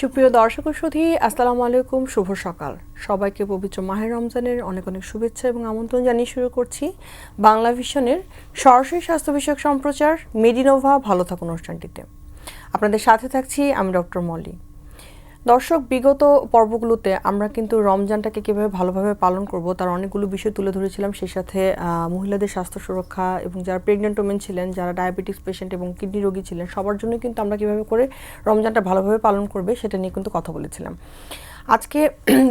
সুপ্রিয় দর্শক ও সুধী, আসসালামু আলাইকুম, শুভ সকাল। সবাইকে পবিত্র মাহে রমজানের অনেক অনেক শুভেচ্ছা এবং আমন্ত্রণ জানিয়ে শুরু করছি বাংলা ভিশনের সরাসরি স্বাস্থ্য বিষয়ক সম্প্রচার মেডিনোভা ভালো থাকুন অনুষ্ঠানটিতে। আপনাদের সাথে থাকছি আমি ডক্টর মলি। দর্শক, বিগত পর্বগুলোতে আমরা কিন্তু রমজানটাকে কীভাবে ভালোভাবে পালন করব তার অনেকগুলো বিষয় তুলে ধরেছিলাম। সেই সাথে মহিলাদের স্বাস্থ্য সুরক্ষা এবং যারা প্রেগনেন্ট ওমেন ছিলেন, যারা ডায়াবেটিস পেশেন্ট এবং কিডনি রোগী ছিলেন, সবার জন্য কিন্তু আমরা কীভাবে করে রমজানটা ভালোভাবে পালন করবে সেটা নিয়ে কিন্তু কথা বলেছিলাম। আজকে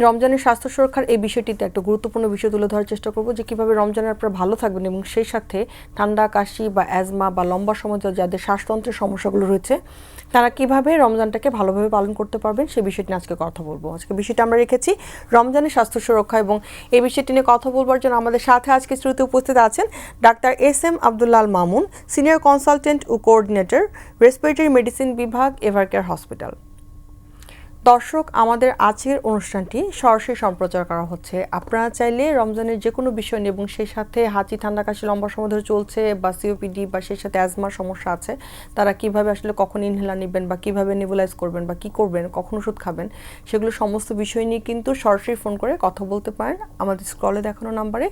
রমজানের স্বাস্থ্য সুরক্ষার এই বিষয়টিতে একটা গুরুত্বপূর্ণ বিষয় তুলে ধরার চেষ্টা করব যে কীভাবে রমজানের আপনারা ভালো থাকবেন এবং সেই সাথে ঠান্ডা, কাশি বা অ্যাজমা বা লম্বা সময় যাদের শ্বাসতন্ত্রের সমস্যাগুলো রয়েছে তারা কিভাবে রমজানটাকে ভালোভাবে পালন করতে পারবেন সেই বিষয়টি নিয়ে আজকে কথা বলবো। আজকে বিষয়টা আমরা রেখেছি রমজানের স্বাস্থ্য সুরক্ষা, এবং এই বিষয়টি নিয়ে কথা বলবার জন্য আমাদের সাথে আজকে স্টুডিওতে উপস্থিত আছেন doctor SM. Abdullah Al Mamun, senior consultant ও কোঅর্ডিনেটর, রেসপিরেটরি মেডিসিন বিভাগ, এভারকেয়ার হসপিটাল। দর্শক, আমাদের আজকের অনুষ্ঠানটি সরাসরি সম্প্রচার করা হচ্ছে। আপনারা চাইলে রমজানের যে কোনো বিষয় নিয়ে এবং সেই সাথে হাঁচি, ঠান্ডা, কাশি লম্বা সময় ধরে চলছে বা সিওপিডি বা সেই সাথে অ্যাজমার সমস্যা আছে, তারা কিভাবে আসলে কখন ইনহেলার নেবেন বা কিভাবে নেবুলাইজ করবেন বা কি করবেন, কখন ওষুধ খাবেন, সেগুলো সমস্ত বিষয় নিয়ে কিন্তু সরাসরি ফোন করে কথা বলতে পারেন আমাদের স্ক্রলে দেখানো নাম্বারে,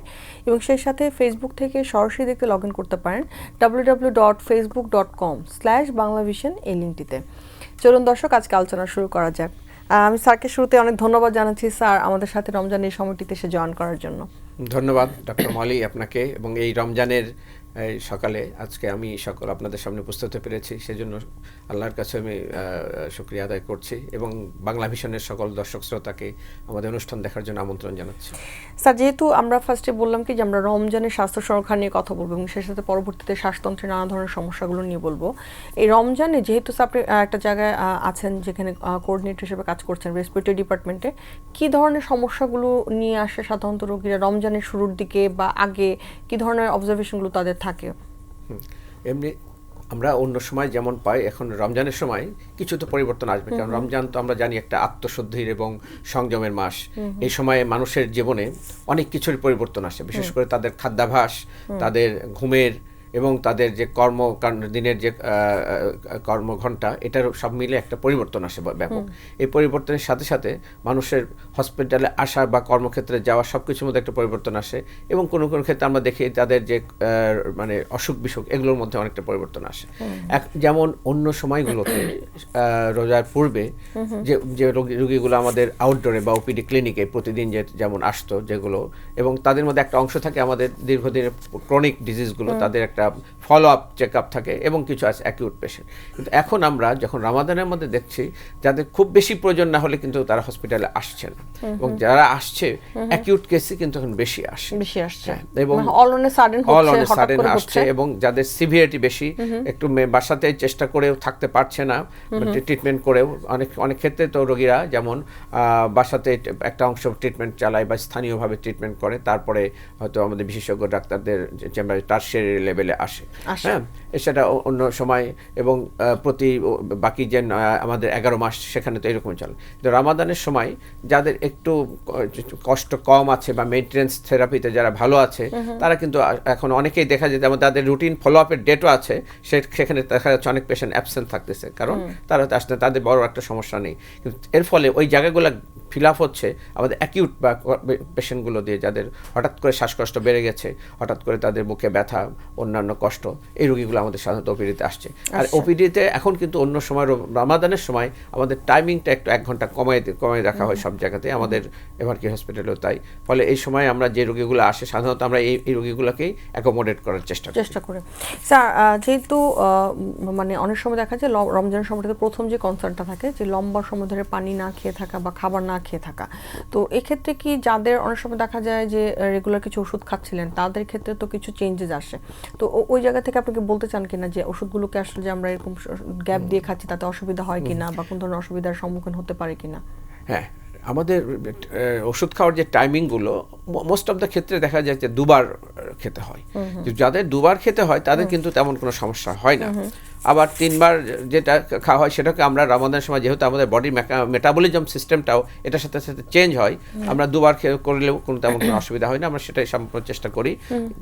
এবং সেই সাথে ফেসবুক থেকে সরাসরি দেখতে লগ ইন করতে পারেন www.facebook.com/banglavision এই লিঙ্কটিতে। চলুন দর্শক, আজকে আলোচনা শুরু করা যাক। আমি স্যারকে শুরুতে অনেক ধন্যবাদ জানাচ্ছি স্যার আমাদের সাথে রমজানের এই সময়টিতে এসে জয়েন করার জন্য। ধন্যবাদ ডক্টর মলি আপনাকে, এবং এই রমজানের সকালে আজকে আমি সকল আপনাদের সামনে উপস্থিত হতে পেরেছি, সেজন্য আল্লাহর কাছে আমি শুকরিয়া আদায় করছি এবং বাংলা ভিশনের সকল দর্শক শ্রোতাকে আমাদের অনুষ্ঠান দেখার জন্য আমন্ত্রণ জানাচ্ছি। স্যার, যেহেতু আমরা ফার্স্টে বললাম কি যে আমরা রমজানের স্বাস্থ্য সুরক্ষা নিয়ে কথা বলবো এবং সেই সাথে পরবর্তীতে শ্বাসতন্ত্রের নানা ধরনের সমস্যাগুলো নিয়ে বলবো। এই রমজানে যেহেতু আপনি একটা জায়গায় আছেন যেখানে কোঅর্ডিনেটর হিসেবে কাজ করছেন রেসপিরেটরি ডিপার্টমেন্টে, কি ধরনের সমস্যাগুলো নিয়ে আসে সাধারণত রোগীরা রমজানের শুরুর দিকে বা আগে, কি ধরনের অবজারভেশনগুলো তাদের থাকে? এমনি আমরা অন্য সময় যেমন পাই, এখন রমজানের সময় কিছু তো পরিবর্তন আসবে, কারণ রমজান তো আমরা জানি একটা আত্মশুদ্ধির এবং সংযমের মাস। এই সময়ে মানুষের জীবনে অনেক কিছুর পরিবর্তন আসে, বিশেষ করে তাদের খাদ্যাভ্যাস, তাদের ঘুমের এবং তাদের যে দিনের যে কর্মঘণ্টা, এটার সব মিলে একটা পরিবর্তন আসে ব্যাপক। এই পরিবর্তনের সাথে সাথে মানুষের হসপিটালে আসা বা কর্মক্ষেত্রে যাওয়া সব কিছুর মধ্যে একটা পরিবর্তন আসে, এবং কোনো কোনো ক্ষেত্রে আমরা দেখি তাদের যে মানে অসুখ বিসুখ এগুলোর মধ্যে অনেকটা পরিবর্তন আসে। যেমন অন্য সময়গুলোতে রোজার পূর্বে যে রোগীগুলো আমাদের আউটডোরে বা ওপিডি ক্লিনিকে প্রতিদিন যেমন আসতো যেগুলো, এবং তাদের মধ্যে একটা অংশ থাকে আমাদের দীর্ঘদিনের ক্রনিক ডিজিজগুলো, তাদের একটা ফলো আপ চেক আপ থাকে, এবং কিছু আছে অ্যাকিউট পেশেন্ট। কিন্তু এখন আমরা যখন রমাদানের মধ্যে দেখছি যাদের খুব বেশি প্রয়োজন না হলে কিন্তু তারা হসপিটালে আসছে না, এবং যারা আসছে অ্যাকিউট কেসে কিন্তু এখন বেশি আসছে এবং অল অন সাডেন আসছে, এবং যাদের সিভিয়ারিটি বেশি, একটু বাসাতে চেষ্টা করেও থাকতে পারছে না ট্রিটমেন্ট করেও। অনেক ক্ষেত্রে তো রোগীরা যেমন বাসাতে একটা অংশ ট্রিটমেন্ট চালায় বা স্থানীয়ভাবে ট্রিটমেন্ট করে, তারপরে হয়তো আমাদের বিশেষজ্ঞ ডাক্তারদের চেম্বারে টারশিয়ারি লেভেলে আসে। হ্যাঁ, সেটা অন্য সময়, এবং বাকি যে আমাদের 11 মাস সেখানে তো এরকম চলে। কিন্তু রমাদানের সময় যাদের একটু কষ্ট কম আছে বা মেইনটেনেন্স থেরাপিতে যারা ভালো আছে, তারা কিন্তু এখন অনেকেই দেখা যায় তাদের রুটিন ফলো আপের ডেটও আছে, সেখানে দেখা যাচ্ছে অনেক পেশেন্ট অ্যাবসেন্ট থাকতেছে, কারণ তারা আসলে তাদের বড় একটা সমস্যা নেই। কিন্তু এর ফলে ওই জায়গাগুলো ফিল আপ হচ্ছে আমাদের অ্যাকিউট বা পেশেন্টগুলো দিয়ে, যাদের হঠাৎ করে শ্বাসকষ্ট বেড়ে গেছে, হঠাৎ করে তাদের বুকে ব্যথা, অন্যান্য কষ্ট, এই রোগীগুলো আমাদের সাধারণত ওপিডিতে আসছে। আর ওপিডিতে এখন কিন্তু অন্য সময় রমাদানের সময় আমাদের টাইমিংটা একটু 1 ঘন্টা কমায় রাখা হয় সব জায়গাতে, আমাদের এভারকেয়ার হসপিটালেও তাই। ফলে এই সময় আমরা যে রোগীগুলো আসে সাধারণত আমরা এই রোগীগুলোকেই অ্যাকোমোডেট করার চেষ্টা করি। স্যার, যেহেতু মানে অনেক সময় দেখা যায় রমজানের সময়টাতে প্রথম যে কনসার্নটা থাকে যে লম্বা সময় ধরে পানি না খেয়ে থাকা বা খাবার না খেয়ে থাকা, তো এক্ষেত্রে কি যাদের অনেক সময় দেখা যায় যে রেগুলার কিছু ওষুধ খাচ্ছিলেন তাদের ক্ষেত্রে তো কিছু চেঞ্জেস আসে, তো ওই জায়গা থেকে আপনাকে বলতে চান কিনা যে ওষুধগুলোকে আসলে যে আমরা এরকম গ্যাপ দিয়ে খাচ্ছি তাতে অসুবিধা হয় কিনা বা কোন ধরনের অসুবিধার সম্মুখীন হতে পারে কিনা? হ্যাঁ, আমাদের ওষুধ খাওয়ার যে টাইমিংগুলো মোস্ট অফ দ্য ক্ষেত্রে দেখা যায় যে 2 বার খেতে হয়। যাদের 2 বার খেতে হয় তাদের কিন্তু তেমন কোনো সমস্যা হয় না। আবার 3 বার যেটা খাওয়া হয় সেটাকে আমরা রমাদানের সময় যেহেতু আমাদের বডির মেটাবলিজম সিস্টেমটাও এটার সাথে সাথে চেঞ্জ হয়, আমরা 2 বার করলেও কোনো তেমন কোনো অসুবিধা হয় না। আমরা সেটাই সম্পূর্ণ চেষ্টা করি,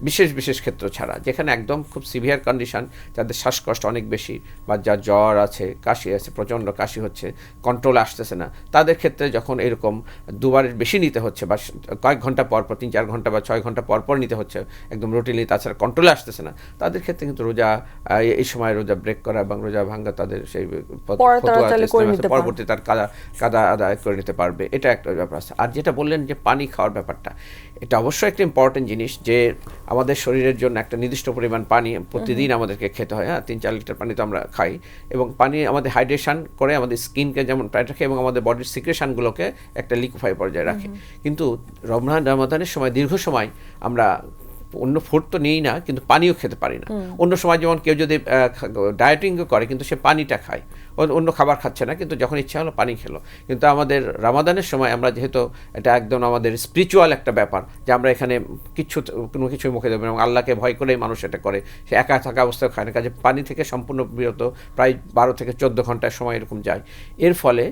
বিশেষ বিশেষ ক্ষেত্র ছাড়া। যেখানে একদম খুব সিভিয়ার কন্ডিশন, যাদের শ্বাসকষ্ট অনেক বেশি বা যার জ্বর আছে, কাশি আছে, প্রচণ্ড কাশি হচ্ছে, কন্ট্রোল আসতেছে না, তাদের ক্ষেত্রে যখন এরকম 2বারের বেশি নিতে হচ্ছে বা কয়েক ঘন্টা পর পর 3-4 ঘন্টা বা 6 ঘন্টা পর পর নিতে হচ্ছে একদম রুটিনলি, তাছাড়া কন্ট্রোলে আসতেছে না, তাদের ক্ষেত্রে কিন্তু রোজা এই সময় রোজা ব্রেক করা এবং রোজা ভাঙ্গা তাদের সেই পরবর্তী তার কাদা আদায় করে নিতে পারবে। এটা একটা ব্যাপার আছে। আর যেটা বললেন যে পানি খাওয়ার ব্যাপারটা, এটা অবশ্যই একটা ইম্পর্টেন্ট জিনিস যে আমাদের শরীরের জন্য একটা নির্দিষ্ট পরিমাণ পানি প্রতিদিন আমাদেরকে খেতে হয়। 3-4 লিটার পানি তো আমরা খাই, এবং পানি আমাদের হাইড্রেশন করে, আমাদের স্কিনকে যেমন টাইট রাখে এবং আমাদের বডির সিক্রেশনগুলোকে একটা লিকুইফাই পর্যায়ে রাখে। কিন্তু রমাদানের সময় দীর্ঘ সময় আমরা অন্য ফুড তো নিই না, কিন্তু পানিও খেতে পারি না। অন্য সময় যেমন কেউ যদি ডায়েটিংও করে কিন্তু সে পানিটা খায়, অন্য খাবার খাচ্ছে না, কিন্তু যখন ইচ্ছা হলো পানি খেলো। কিন্তু আমাদের রমাদানের সময় আমরা যেহেতু এটা একদম আমাদের স্পিরিচুয়াল একটা ব্যাপার, যে আমরা এখানে কোনো কিছুই মুখে দেবো এবং আল্লাহকে ভয় করেই মানুষ এটা করে, সে একা থাকা অবস্থায় খায় না, কাজে পানি থেকে সম্পূর্ণ বিরত, প্রায় 12 থেকে 14 ঘন্টার সময় এরকম যায়। এর ফলে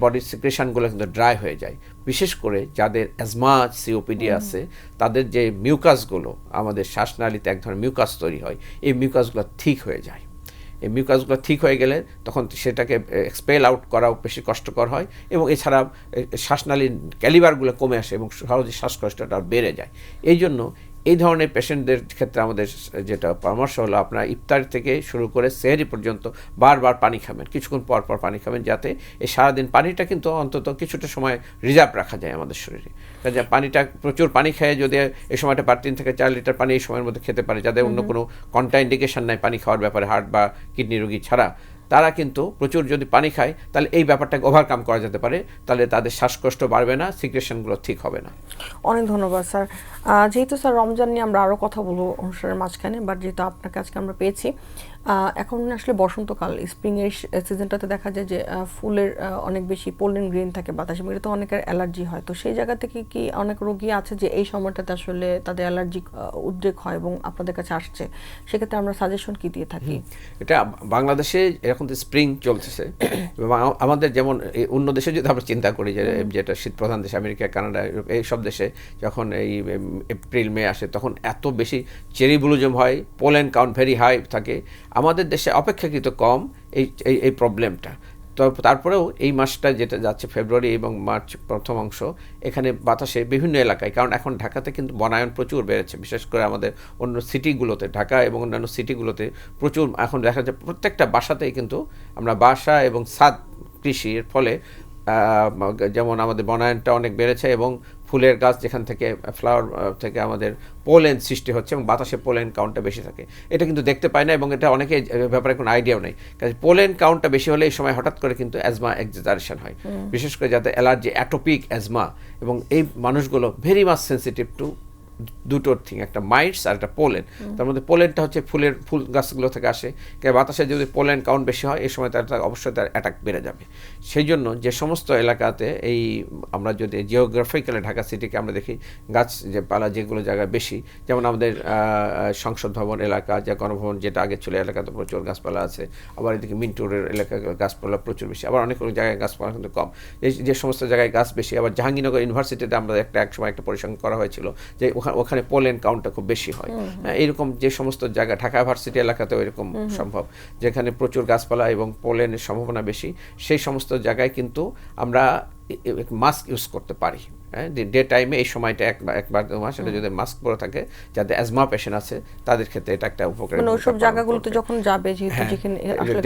বডির সিক্রেশনগুলো কিন্তু ড্রাই হয়ে যায়। বিশেষ করে যাদের অ্যাজমা, সিওপিডি আছে, তাদের যে মিউকাসগুলো, আমাদের শ্বাসনালীতে এক ধরনের মিউকাস তৈরি হয়, এই মিউকাসগুলো ঠিক হয়ে যায়। এই মিউকাসগুলো ঠিক হয়ে গেলে তখন সেটাকে এক্সপেল আউট করাও বেশি কষ্টকর হয়, এবং এছাড়া শ্বাসনালীর ক্যালিবারগুলো কমে আসে এবং সহজে শ্বাসকষ্টটা বেড়ে যায়। এই জন্য এই ধরনের পেশেন্টদের ক্ষেত্রে আমাদের যেটা পরামর্শ হলো, আপনারা ইফতার থেকে শুরু করে সেহরি পর্যন্ত বারবার পানি খাবেন, কিছুক্ষণ পর পর পানি খাবেন, যাতে এই সারাদিন পানিটা কিন্তু অন্তত কিছুটা সময় রিজার্ভ রাখা যায় আমাদের শরীরে। কাজে পানিটা, প্রচুর পানি খেয়ে যদি এই সময়টা 3 থেকে 4 লিটার পানি এই সময়ের মধ্যে খেতে পারে, যাদের অন্য কোনো কন্ট্রাইন্ডিকেশন নাই পানি খাওয়ার ব্যাপারে, হার্ট বা কিডনি রোগী ছাড়া, তারা কিন্তু প্রচুর যদি পানি খায় তাহলে এই ব্যাপারটাকে ওভারকাম করা যেতে পারে, তাহলে তাদের শ্বাসকষ্ট বাড়বে না, সিক্রেশনগুলো ঠিক হবে না। অনেক ধন্যবাদ স্যার। যেহেতু স্যার রমজান নিয়ে আমরা আরও কথা বলবো অনুষ্ঠানের মাঝখানে, বাট যেহেতু আপনাকে আজকে আমরা পেয়েছি, এখন আসলে বসন্তকাল, স্প্রিংয়ের সিজনটাতে দেখা যায় যে ফুলের অনেক বেশি পোলেন গ্রেন থাকে বাতাসে, এগুলোতে অনেকের অ্যালার্জি হয়। তো সেই জায়গা থেকে কি অনেক রোগী আছে যে এই সময়টাতে আসলে তাদের অ্যালার্জি উদ্রেক হয় এবং আপনাদের কাছে আসছে, সেক্ষেত্রে আমরা সাজেশন কি দিয়ে থাকি? এটা বাংলাদেশে এখন তো স্প্রিং চলতেছে, আমাদের যেমন অন্য দেশে যদি আমরা চিন্তা করি, যে যেটা শীতপ্রধান দেশ আমেরিকা, কানাডা, এই সব দেশে যখন এই এপ্রিল মে আসে তখন এত বেশি চেরি ব্লুজম হয়, পোলেন কাউন্ট ভেরি হাই থাকে। আমাদের দেশে অপেক্ষাকৃত কম এই প্রবলেমটা। তো তারপরেও এই মাসটা যেটা যাচ্ছে ফেব্রুয়ারি এবং মার্চ প্রথম অংশ, এখানে বাতাসে বিভিন্ন এলাকায়, কারণ এখন ঢাকাতে কিন্তু বনায়ন প্রচুর বেড়েছে, বিশেষ করে আমাদের অন্য সিটিগুলোতে, ঢাকা এবং অন্যান্য সিটিগুলোতে প্রচুর এখন দেখা যায় প্রত্যেকটা বাসাতেই কিন্তু আমরা বাসা এবং ছাদ কৃষির ফলে যেমন আমাদের বনায়নটা অনেক বেড়েছে, এবং ফুলের গাছ যেখান থেকে ফ্লাওয়ার থেকে আমাদের পোলেন সৃষ্টি হচ্ছে এবং বাতাসে পোলেন কাউন্টটা বেশি থাকে, এটা কিন্তু দেখতে পায় না, এবং এটা অনেকে ব্যাপারে কোনো আইডিয়াও নেই। কারণ পোলেন কাউন্টটা বেশি হলে এই সময় হঠাৎ করে কিন্তু অ্যাজমা এক্সাজারেশন হয়, বিশেষ করে যাতে অ্যালার্জি, অ্যাটোপিক অ্যাজমা, এবং এই মানুষগুলো ভেরি মাচ সেন্সিটিভ টু দুটোর থিং, একটা মাইটস আর একটা পোলেন। তার মধ্যে পোলেনটা হচ্ছে ফুল গাছগুলো থেকে আসে, বাতাসে যদি পোলেন কাউন্ট বেশি হয় এই সময় তার অবশ্যই তার অ্যাটাক বেড়ে যাবে। সেই জন্য যে সমস্ত এলাকাতে এই আমরা যদি জিওগ্রাফিক্যালি ঢাকা সিটিকে আমরা দেখি গাছ যে পালা যেগুলো জায়গায় বেশি, যেমন আমাদের সংসদ ভবন এলাকা, যে গণভবন যেটা আগে ছিল, এলাকাতে প্রচুর গাছপালা আছে। আবার এদিকে মিন্টুরের এলাকায় গাছপালা প্রচুর বেশি, আবার অনেক জায়গায় গাছপালা কিন্তু কম। এই যে সমস্ত জায়গায় গাছ বেশি, আবার জাহাঙ্গীরনগর ইউনিভার্সিটিতে আমরা এক সময় একটা পরিসংখ্যান করা হয়েছিল যে ওখানে পোলেন কাউন্টটা খুব বেশি হয়। এইরকম যে সমস্ত জায়গা, ঢাকা ভার্সিটি এলাকাতেও এরকম সম্ভব, যেখানে প্রচুর গাছপালা এবং পোলেনের সম্ভাবনা বেশি, সেই সমস্ত জায়গায় কিন্তু আমরা মাস্ক ইউজ করতে পারি। ডে টাইমে এই সময়টা একবার 2 মাস এটা যদি মাস্ক পরে থাকে, যাদের অ্যাজমা পেশেন্ট আছে তাদের ক্ষেত্রে এটা একটা উপকারী। মানে ওইসব জায়গাগুলোতে যখন যাবে, যেহেতু যেখানে আসলে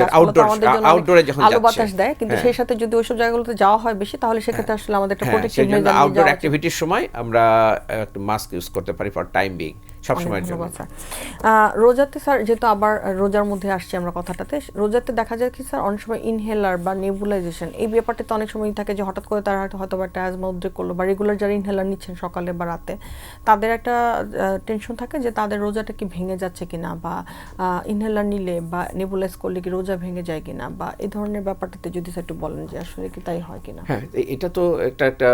আউটডোরে যখন আলো বাতাস দেয়, কিন্তু সেই সাথে যদি ওইসব জায়গাগুলোতে যাওয়া হয় বেশি, তাহলে সেক্ষেত্রে আসলে আমাদের একটা প্রোটেকশন হয়ে যাবে। আউটডোর অ্যাক্টিভিটির সময় আমরা একটা মাস্ক ইউজ করতে পারি ফর টাইম বিং, সব সময়ের জন্য। রোজাতে স্যার, যেহেতু আবার রোজার মধ্যে আসছে আমরা কথাটাতে, রোজাতে দেখা যায় কি স্যার, অনেক সময় ইনহেলার বা নেবুলাইজেশন, এই ব্যাপারটাতে অনেক সময় থাকে যে হঠাৎ করে তারা হয়তো একটা অ্যাজমা উদ্রেক করলো, বা রেগুলার যারা ইনহেলার নিচ্ছেন সকালে বা রাতে, তাদের একটা টেনশন থাকে যে তাদের রোজাটা কি ভেঙে যাচ্ছে কিনা, বা ইনহেলার নিলে বা নেবুলাইজ করলে কি রোজা ভেঙে যায় কিনা, বা এই ধরনের ব্যাপারটাতে যদি স্যার একটু বলেন যে আসলে কি তাই হয় কিনা। হ্যাঁ, এটা তো একটা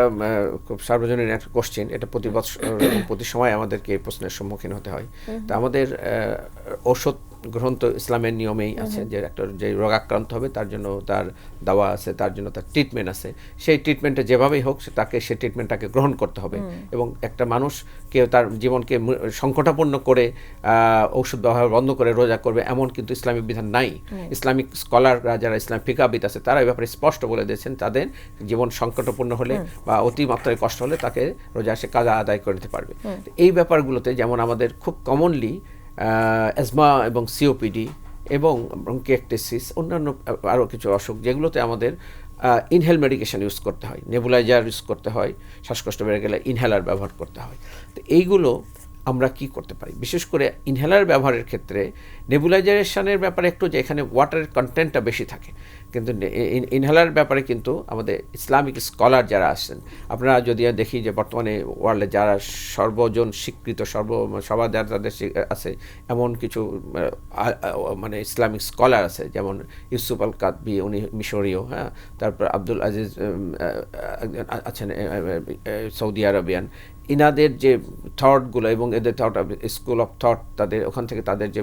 খুব সার্বজনীন একটা কোশ্চেন, এটা প্রতি সময় আমাদেরকে এই প্রশ্নের সম্মুখীন হতে হয়। তো আমাদের ঔষধ গ্রন্থ ইসলামের নিয়মেই আছে যে একটা যে রোগাক্রান্ত হবে তার জন্য তার দাওয়া আছে, তার জন্য তার ট্রিটমেন্ট আছে, সেই ট্রিটমেন্টে যেভাবেই হোক তাকে সেই ট্রিটমেন্টটাকে গ্রহণ করতে হবে। এবং একটা মানুষকে তার জীবনকে সংকটাপন্ন করে ঔষধ ব্যবহার বন্ধ করে রোজা করবে এমন কিন্তু ইসলামিক বিধান নাই। ইসলামিক স্কলাররা যারা ইসলাম ফিকাবিদ আছে তারা এই ব্যাপারে স্পষ্ট বলে দিয়েছেন, তাদের জীবন সংকটাপন্ন হলে বা অতিমাত্রায় কষ্ট হলে তাকে রোজা সে কাজা আদায় করে নিতে পারবে। এই ব্যাপারগুলোতে যেমন আমাদের খুব কমনলি অ্যাজমা এবং সিওপিডি এবং ব্রঙ্কিয়েকটেসিস, অন্যান্য আরও কিছু অসুখ যেগুলোতে আমাদের ইনহেল মেডিকেশন ইউজ করতে হয়, নেবুলাইজার ইউজ করতে হয়, শ্বাসকষ্ট বেড়ে গেলে ইনহেলার ব্যবহার করতে হয়। তো এইগুলো আমরা কি করতে পারি? বিশেষ করে ইনহেলার ব্যবহারের ক্ষেত্রে নেবুলাইজেশনের ব্যাপারে একটু যে এখানে ওয়াটারের কন্টেন্টটা বেশি থাকে, কিন্তু ইনহেলার ব্যাপারে কিন্তু আমাদের ইসলামিক স্কলার যারা আসছেন, আপনারা যদি দেখি যে বর্তমানে ওয়ার্ল্ডে যারা সর্বজন স্বীকৃত সবার যারা তাদের আছে এমন কিছু মানে ইসলামিক স্কলার আছে, যেমন ইউসুফ আল কাতবি, উনি মিশরীয়, হ্যাঁ, তারপর আব্দুল আজিজ আছেন সৌদি আরবিয়ান, ইনাদের যে থটগুলো এবং এদের থট স্কুল অফ থট, তাদের ওখান থেকে তাদের যে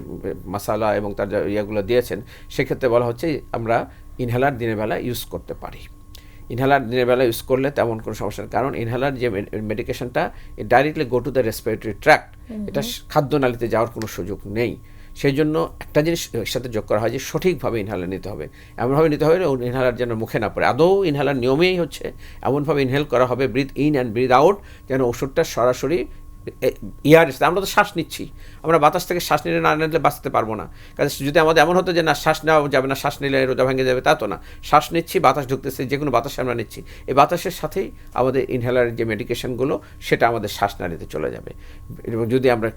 মাসালা এবং তার যে ইয়েগুলো দিয়েছেন, সেক্ষেত্রে বলা হচ্ছে আমরা ইনহেলার দিনের বেলা ইউজ করতে পারি। ইনহেলার দিনের বেলা ইউজ করলে তেমন কোনো সমস্যা নেই, কারণ ইনহেলার যে মেডিকেশনটা directly go to the respiratory tract, এটা খাদ্যনালীতে যাওয়ার কোনো সুযোগ নেই। সেই জন্য একটা জিনিস সাথে যোগ করা হয় যে সঠিকভাবে ইনহেলার নিতে হবে, এমনভাবে নিতে হবে ইনহেলার যেন মুখে না পড়ে। আদৌ ইনহেলার নিয়মেই হচ্ছে এমনভাবে ইনহেল করা হবে, breathe in and breathe out, যেন ওষুধটা সরাসরি ইয়ার, আমরা তো শ্বাস নিচ্ছি, আমরা বাতাস থেকে শ্বাস নিলে না নিলে বাঁচতে পারবো না। কাজে যদি আমাদের এমন হতো যে না শ্বাস নেওয়া যাবে না, শ্বাস নিলে রোজা ভেঙে যাবে, তা তো না। শ্বাস নিচ্ছি, বাতাস ঢুকতেছে, যে কোনো বাতাস আমরা নিচ্ছি, এই বাতাসের সাথেই আমাদের ইনহেলারের যে মেডিকেশনগুলো সেটা আমাদের শ্বাস নালীতে চলে যাবে। এবং যদি আমরা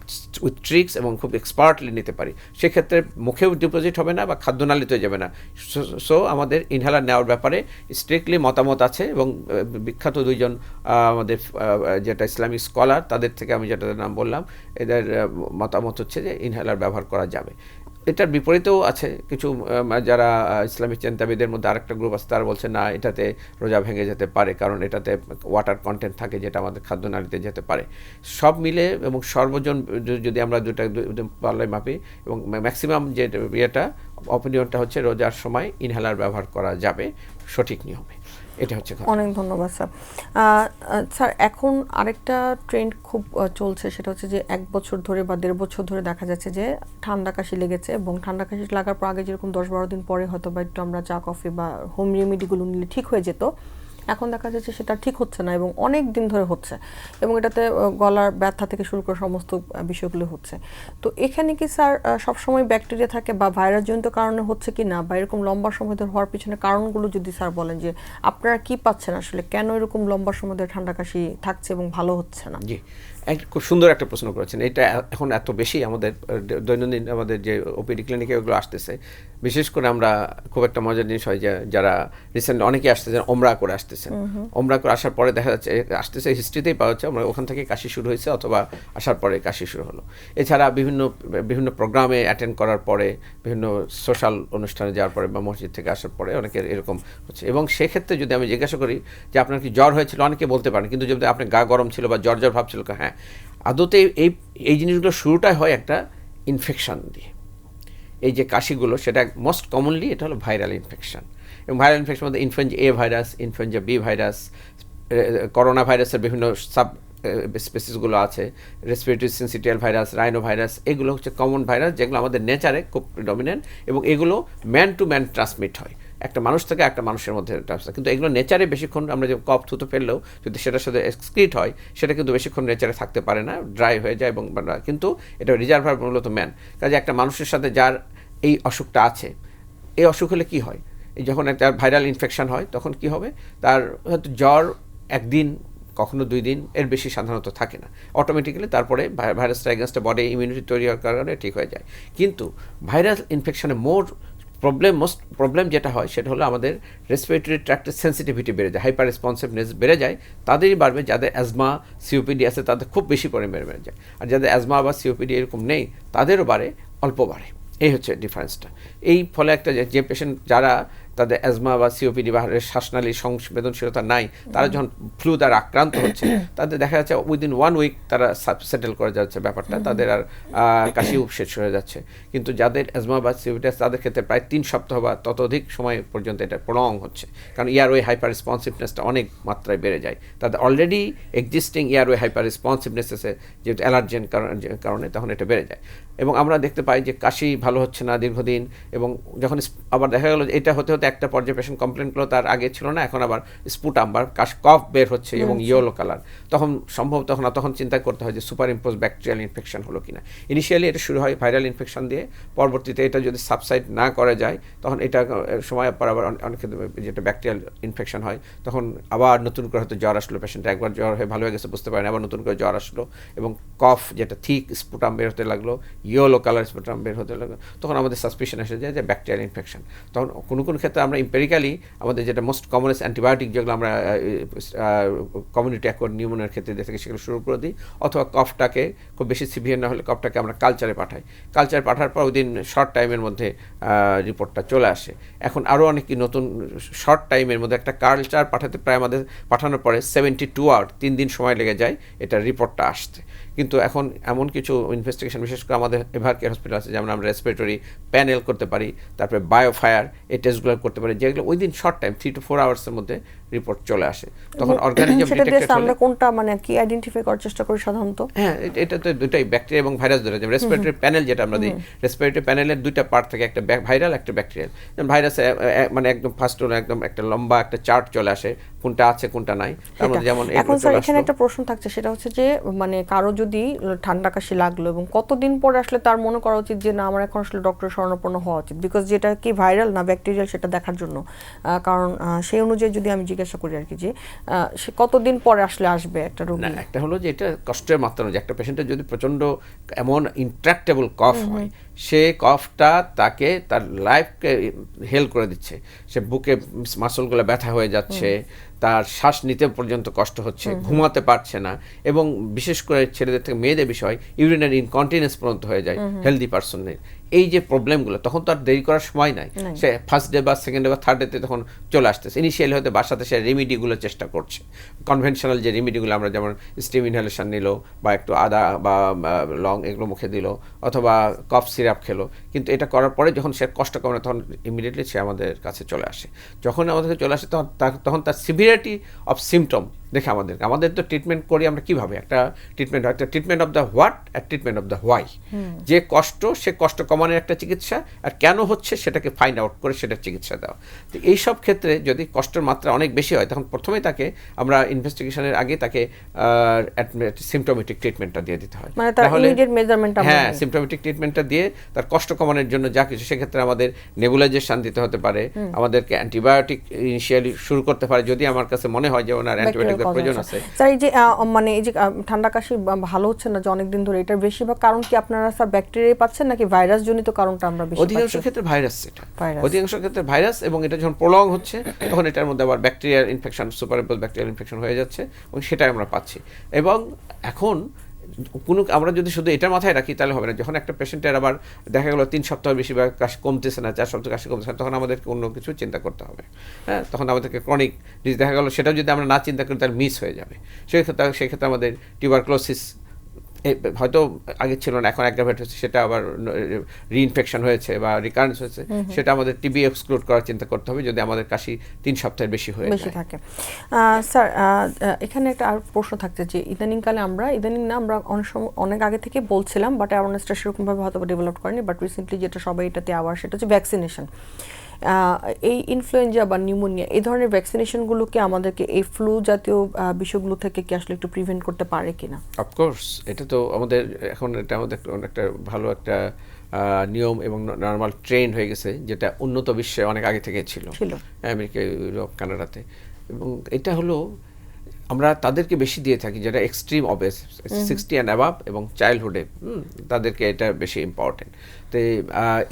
উইথ ট্রিক্স এবং খুব এক্সপার্টলি নিতে পারি, সেক্ষেত্রে মুখেও ডিপোজিট হবে না বা খাদ্যনালীতেও যাবে না। সো আমাদের ইনহেলার নেওয়ার ব্যাপারে স্ট্রিক্টলি মতামত আছে, এবং বিখ্যাত দুইজন আমাদের যেটা ইসলামিক স্কলার, তাদের থেকে আমি যেটা নাম বললাম, এদের মতামত হচ্ছে যে ইনহেলার ব্যবহার করা যাবে। এটার বিপরীতেও আছে কিছু যারা ইসলামিক চিন্তাবিদের মধ্যে আরেকটা গ্রুপ আছে, তারা বলছে না, এটাতে রোজা ভেঙে যেতে পারে, কারণ এটাতে ওয়াটার কন্টেন্ট থাকে যেটা আমাদের খাদ্যনালীতে যেতে পারে। সব মিলে এবং সর্বজন যদি আমরা দুটা পাল্লায় মাপি, এবং ম্যাক্সিমাম যে ইয়েটা অপিনিয়নটা হচ্ছে রোজার সময় ইনহেলার ব্যবহার করা যাবে সঠিক নিয়মে। এটা হচ্ছে। অনেক ধন্যবাদ স্যার। স্যার, এখন আরেকটা ট্রেন্ড খুব চলছে, সেটা হচ্ছে যে 1 বছর ধরে বা 1.5 বছর ধরে দেখা যাচ্ছে যে ঠান্ডা কাশি লেগেছে, এবং ঠান্ডা কাশি লাগার পর আগে যেরকম 10-12 দিন পরে হয়তো বা একটু আমরা চা কফি বা হোম রেমেডিগুলো নিলে ঠিক হয়ে যেত, এখন দেখা যাচ্ছে সেটা ঠিক হচ্ছে না এবং অনেক দিন ধরে হচ্ছে, এবং এটাতে গলার ব্যথা থেকে শুরু করে সমস্ত বিষয়গুলো হচ্ছে। তো এখানে কি স্যার সবসময় ব্যাকটেরিয়া থাকে বা ভাইরাসজনিত কারণে হচ্ছে কি না, বা এরকম লম্বা সময় ধরে হওয়ার পিছনে কারণগুলো যদি স্যার বলেন যে আপনারা কি পাচ্ছেন আসলে, কেন এরকম লম্বা সময় ধরে ঠান্ডা কাশি থাকছে এবং ভালো হচ্ছে না? জি, খুব সুন্দর একটা প্রশ্ন করেছেন। এটা এখন এত বেশি আমাদের দৈনন্দিন আমাদের যে ওপিডি ক্লিনিকে ওগুলো আসতেছে, বিশেষ করে আমরা খুব একটা মজার জিনিস হয় যে যারা রিসেন্ট অনেকে আসতেছেন ওমরা করে আসতেছেন, ওমরা করে আসার পরে দেখা যাচ্ছে আসতেছে হিস্ট্রিতেই পাওয়া যাচ্ছে আমরা ওখান থেকে কাশি শুরু হয়েছে অথবা আসার পরে কাশি শুরু হলো। এছাড়া বিভিন্ন প্রোগ্রামে অ্যাটেন্ড করার পরে, বিভিন্ন সোশ্যাল অনুষ্ঠানে যাওয়ার পরে বা মসজিদ থেকে আসার পরে অনেকের এরকম হচ্ছে। এবং সেক্ষেত্রে যদি আমি জিজ্ঞাসা করি যে আপনার কি জ্বর হয়েছিল, অনেকে বলতে পারেন, কিন্তু যদি আপনার গা গরম ছিল বা জ্বর ভাব ছিল, হ্যাঁ, আদতে এই জিনিসগুলো শুরুটাই হয় একটা ইনফেকশন দিয়ে। এই যে কাশিগুলো সেটা মোস্ট কমনলি এটা হলো ভাইরাল ইনফেকশন, এবং ভাইরাল ইনফেকশন মধ্যে influenza A virus, influenza B virus, corona ভাইরাসের বিভিন্ন সাব স্পেসিসগুলো আছে, respiratory syncytial virus, rhinovirus, এগুলো হচ্ছে কমন ভাইরাস যেগুলো আমাদের নেচারে খুব ডমিনেন্ট, এবং এগুলো ম্যান টু ম্যান ট্রান্সমিট হয়, একটা মানুষ থেকে একটা মানুষের মধ্যে ট্রান্সফার। কিন্তু এগুলো নেচারে বেশিক্ষণ আমরা যে কফ থুতো ফেললেও যদি সেটার সাথে এক্সক্রিট হয়, সেটা কিন্তু বেশিক্ষণ নেচারে থাকতে পারে না, ড্রাই হয়ে যায়, এবং কিন্তু এটা রিজার্ভার মূলত ম্যান। কাজে একটা মানুষের সাথে যার এই অসুখটা আছে, এই অসুখ হলে কী হয়, যখন একটা ভাইরাল ইনফেকশন হয় তখন কি হবে, তার হয়তো জ্বর একদিন, কখনো 2 দিন, এর বেশি সাধারণত থাকে না, অটোমেটিক্যালি তারপরে ভাইরাসটা এগেনস্টে বডি ইমিউনিটি তৈরি হওয়ার কারণে ঠিক হয়ে যায়। কিন্তু ভাইরাল ইনফেকশনে মোস্ট প্রবলেম যেটা হয় সেটা হলো আমাদের রেসপিরেটরি ট্র্যাক্টের সেন্সিটিভিটি বেড়ে যায়, হাইপার রেসপন্সিভনেস বেড়ে যায়, তাদেরই বাড়বে। যাদের অ্যাজমা সিওপিডি আছে তাদের খুব বেশি পরিমাণে বেড়ে যায়, আর যাদের অ্যাজমা বা সিওপিডি এরকম নেই তাদেরও বাড়ে, অল্প বাড়ে। এই হচ্ছে ডিফারেন্সটা। এই ফলে একটা যে পেশেন্ট যারা তাদের অ্যাজমা বা সিওপিডি বা শ্বাসনালীর সংবেদনশীলতা নাই, তারা যখন ফ্লু দ্বারা আক্রান্ত হচ্ছে তাদের দেখা যাচ্ছে উইদিন 1 উইক তারা সেটেল করে যাচ্ছে ব্যাপারটা, তাদের আর কাশি শেষ হয়ে যাচ্ছে। কিন্তু যাদের অ্যাজমা বা সিওপিডি তাদের ক্ষেত্রে প্রায় 3 সপ্তাহ বা ততোধিক সময় পর্যন্ত এটা প্রলং হচ্ছে, কারণ এয়ারওয়ে হাইপার রেসপন্সিভনেসটা অনেক মাত্রায় বেড়ে যায়। তাদের already existing airway hyper responsiveness আছে যেহেতু অ্যালার্জেন কারণে, তখন এটা বেড়ে যায়। এবং আমরা দেখতে পাই যে কাশি ভালো হচ্ছে না দীর্ঘদিন, এবং যখন আবার দেখা গেল এটা হতে হতে একটা পর্যায়ে পেশেন্ট কমপ্লেন করলো তার আগে ছিল না, এখন আবার স্পুটাম বা কফ বের হচ্ছে এবং ইয়েলো কালার, তখন সম্ভব তখন চিন্তা করতে হয় যে সুপার ইম্পোজ ব্যাকটেরিয়াল ইনফেকশন হলো কিনা। ইনিশিয়ালি এটা শুরু হয় ভাইরাল ইনফেকশন দিয়ে, পরবর্তীতে এটা যদি সাবসাইড না করা যায় তখন এটা সময় পর আবার অনেক যেটা ব্যাকটেরিয়াল ইনফেকশন হয়, তখন আবার নতুন করে হয়তো জ্বর আসলো, পেশেন্ট একবার জ্বর হয়ে ভালো হয়ে গেছে বুঝতে পারেন, আবার নতুন করে জ্বর আসলো এবং কফ যেটা থিক স্পুটাম বের হতে লাগলো, ইয়েলো কালার স্পুটাম বের হতে লাগলো, তখন আমাদের সাসপিশন এসে যায় যে ব্যাকটেরিয়াল ইনফেকশন। তখন কোনো কোনো ক্ষেত্রে আমরা এম্পেরিক্যালি আমাদের যেটা মোস্ট কমনেস্ট অ্যান্টিবায়োটিক যেগুলো আমরা কমিউনিটি অ্যাকোয়ার্ড নিউমোনিয়ার ক্ষেত্রে থেকে সেগুলো শুরু করে দিই, অথবা কফটাকে খুব বেশি সিভিয়ার না হলে কফটাকে আমরা কালচারে পাঠাই। কালচার পাঠার পর উইদিন শর্ট টাইমের মধ্যে রিপোর্টটা চলে আসে। এখন আরও অনেক নতুন শর্ট টাইমের মধ্যে একটা কালচার পাঠাতে প্রায় আমাদের পাঠানোর পরে 72 আওয়ার 3 দিন সময় লেগে যায় এটা রিপোর্টটা আসতে। কিন্তু এখন এমন কিছু ইনভেস্টিগেশন, বিশেষ করে আমাদের এভার কেয়ার হসপিটাল আছে, যেমন আমরা রেসপিরেটরি প্যানেল করতে পারি, তারপরে বায়োফায়ার এই টেস্টগুলো করতে পারি, যেগুলো উইদিন শর্ট টাইম 3 to 4 আওয়ার্সের মধ্যে রিপোর্ট চলে আসে। তখন অর্গানিজম ডিটেক্টেড হলে আমরা কোনটা মানে কি আইডেন্টিফাই করার চেষ্টা করি সাধারণত? হ্যাঁ, এটা তো দুটাই ব্যাকটেরিয়া এবং ভাইরাস ধরে যায়। রেসপিরেটরি প্যানেল যেটা আমরা দিই, রেসপিরেটরি প্যানেলের দুইটা পার্ট থাকে, একটা ভাইরাল একটা ব্যাকটেরিয়াল। যেমন ভাইরাসে মানে একদম ফার্স্ট একদম একটা লম্বা একটা চার্ট চলে আসে কোনটা আছে কোনটা নাই, তার মধ্যে যেমন এখন স্যার এখানে একটা প্রশ্ন থাকছে, সেটা হচ্ছে যে মানে কারো যদি ঠান্ডা কাশি লাগলো এবং কতদিন পরে আসলে তার মনে করা উচিত যে না আমার এখন আসলে ডক্টরের শরণাপন্ন হওয়া উচিত, বিকজ যেটা কি ভাইরাল না ব্যাকটেরিয়াল সেটা দেখার জন্য, কারণ সেই অনুযায়ী যদি আমি জিজ্ঞাসা করি আর কি যে সে কতদিন পরে আসলে আসবে একটা রোগী? না, একটা হলো যে এটা কষ্টের মাত্রা যে একটা পেশেন্টের যদি প্রচণ্ড এমন ইন্ট্রাক্টেবল কফ হয়, সে কফটা তাকে তার লাইফকে হেল্প করে দিচ্ছে, সে বুকে মাসলগুলো ব্যথা হয়ে যাচ্ছে, তার শ্বাস নিতে পর্যন্ত কষ্ট হচ্ছে, ঘুমাতে পারছে না, এবং বিশেষ করে ছেলেদের থেকে মেয়েদের বিষয় ইউরিনারি ইনকন্টিনেন্স পর্যন্ত হয়ে যায় হেলদি পারসনের। এই যে প্রবলেমগুলো, তখন তো আর দেরি করার সময় নাই, সে ফার্স্ট ডে বা সেকেন্ড ডে বা থার্ড ডেতে তখন চলে আসতেছে। ইনিশিয়ালি হয়তো বাসাতে সে রেমিডিগুলো চেষ্টা করছে, কনভেনশনাল যে রেমিডিগুলো আমরা যেমন স্টিম ইনহেলেশন নিল বা একটু আদা বা লং এগুলো মুখে দিল অথবা কফ সিরাপ খেলো, কিন্তু এটা করার পরে যখন সে কষ্ট কমে না তখন ইমিডিয়েটলি সে আমাদের কাছে চলে আসে। যখন আমাদের কাছে চলে আসে তখন তার সিভিয়ারিটি অফ সিমটম দেখে আমাদের তো ট্রিটমেন্ট করি আমরা কীভাবে, একটা ট্রিটমেন্ট হয়, একটা treatment of the what are treatment of the why. যে কষ্ট সে কষ্ট কমানোর একটা চিকিৎসা, আর কেন হচ্ছে সেটাকে ফাইন্ড আউট করে সেটার চিকিৎসা দেওয়া। তো এইসব ক্ষেত্রে যদি কষ্টের মাত্রা অনেক বেশি হয় তখন প্রথমেই তাকে আমরা ইনভেস্টিগেশনের আগে তাকে সিমটোমেটিক ট্রিটমেন্টটা দিয়ে দিতে হয়। মানে তার ইমিডিয়েট মেজারমেন্টটা, হ্যাঁ, সিমটোমেটিক ট্রিটমেন্টটা দিয়ে তার কষ্ট কমানোর জন্য যা কিছু, সেক্ষেত্রে আমাদের নেবুলাইজেশন দিতে হতে পারে, আমাদেরকে অ্যান্টিবায়োটিক ইনিশিয়ালি শুরু করতে পারে যদি আমার কাছে মনে হয় যে ওনার অ্যান্টিবায়োটিক প্রয়োজন আছে। স্যার এই যে মানে এই যে ঠান্ডা কাশি ভালো হচ্ছে না যে অনেকদিন ধরে, এটার বেশিরভাগ কারণ কি আপনারা স্যার ব্যাকটেরিয়া পাচ্ছেন নাকি ভাইরাস জনিত কারণটা আমরা বেশি পাচ্ছি? অধিকাংশ ক্ষেত্রে ভাইরাস, এটা অধিকাংশ ক্ষেত্রে ভাইরাস, এবং এটা যখন প্রলং হচ্ছে তখন এটার মধ্যে আবার bacterial infection, superimpose bacterial infection হয়ে যাচ্ছে, এবং সেটাই আমরা পাচ্ছি। এবং এখন আমরা যদি শুধু এটা মাথায় রাখি তাহলে হবে না। যখন একটা পেশেন্টের আবার দেখা গেলো 3 সপ্তাহ বেশি বা কাশি কমতেছে না, 4 সপ্তাহ কাশি কমতেছে না, তখন আমাদেরকে অন্য কিছু চিন্তা করতে হবে। হ্যাঁ, তখন আমাদেরকে ক্রনিক ডিজিজ দেখা গেলো, সেটাও যদি আমরা না চিন্তা করি তাহলে মিস হয়ে যাবে। সেক্ষেত্রে আমাদের টিউবারক্লোসিস হয়তো আগে ছিল না, এখন অ্যাগ্রাভেট হচ্ছে, সেটা আবার রিইনফেকশন হয়েছে বা রিকারেন্স হয়েছে, সেটা আমাদের টিবি এক্সক্লুড করার চিন্তা করতে হবে যদি আমাদের কাশি 3 সপ্তাহের বেশি থাকে। স্যার এখানে একটা আর প্রশ্ন থাকছে যে ইদানিংকালে আমরা অনেক আগে থেকে বলছিলাম, বাট অ্যাওয়ারনেসটা সেরকমভাবে হয়তো ডেভেলপ করেনি, বাট রিসেন্টলি যেটা সবাই এটাতে আওয়ার, সেটা হচ্ছে ভ্যাকসিনেশন। এই ইনফ্লুয়েঞ্জা বা নিউমোনিয়া এই ধরনের ভ্যাকসিনেশনগুলোকে আমাদেরকে এই ফ্লু জাতীয় বিষয়গুলো থেকে কি আসলে একটু প্রিভেন্ট করতে পারে কিনা? অফকোর্স, এটা তো আমাদের এখন এটা আমাদের একটা ভালো একটা নিয়ম এবং নর্মাল ট্রেন্ড হয়ে গেছে, যেটা উন্নত বিশ্বে অনেক আগে থেকে ছিল, আমেরিকা, ইউরোপ, কানাডাতে। এবং এটা হলো আমরা তাদেরকে বেশি দিয়ে থাকি যারা এক্সট্রিম অবেস, 60 অ্যান্ড অ্যাবাভ, এবং চাইল্ডহুডে তাদেরকে এটা বেশি ইম্পর্টেন্ট। তো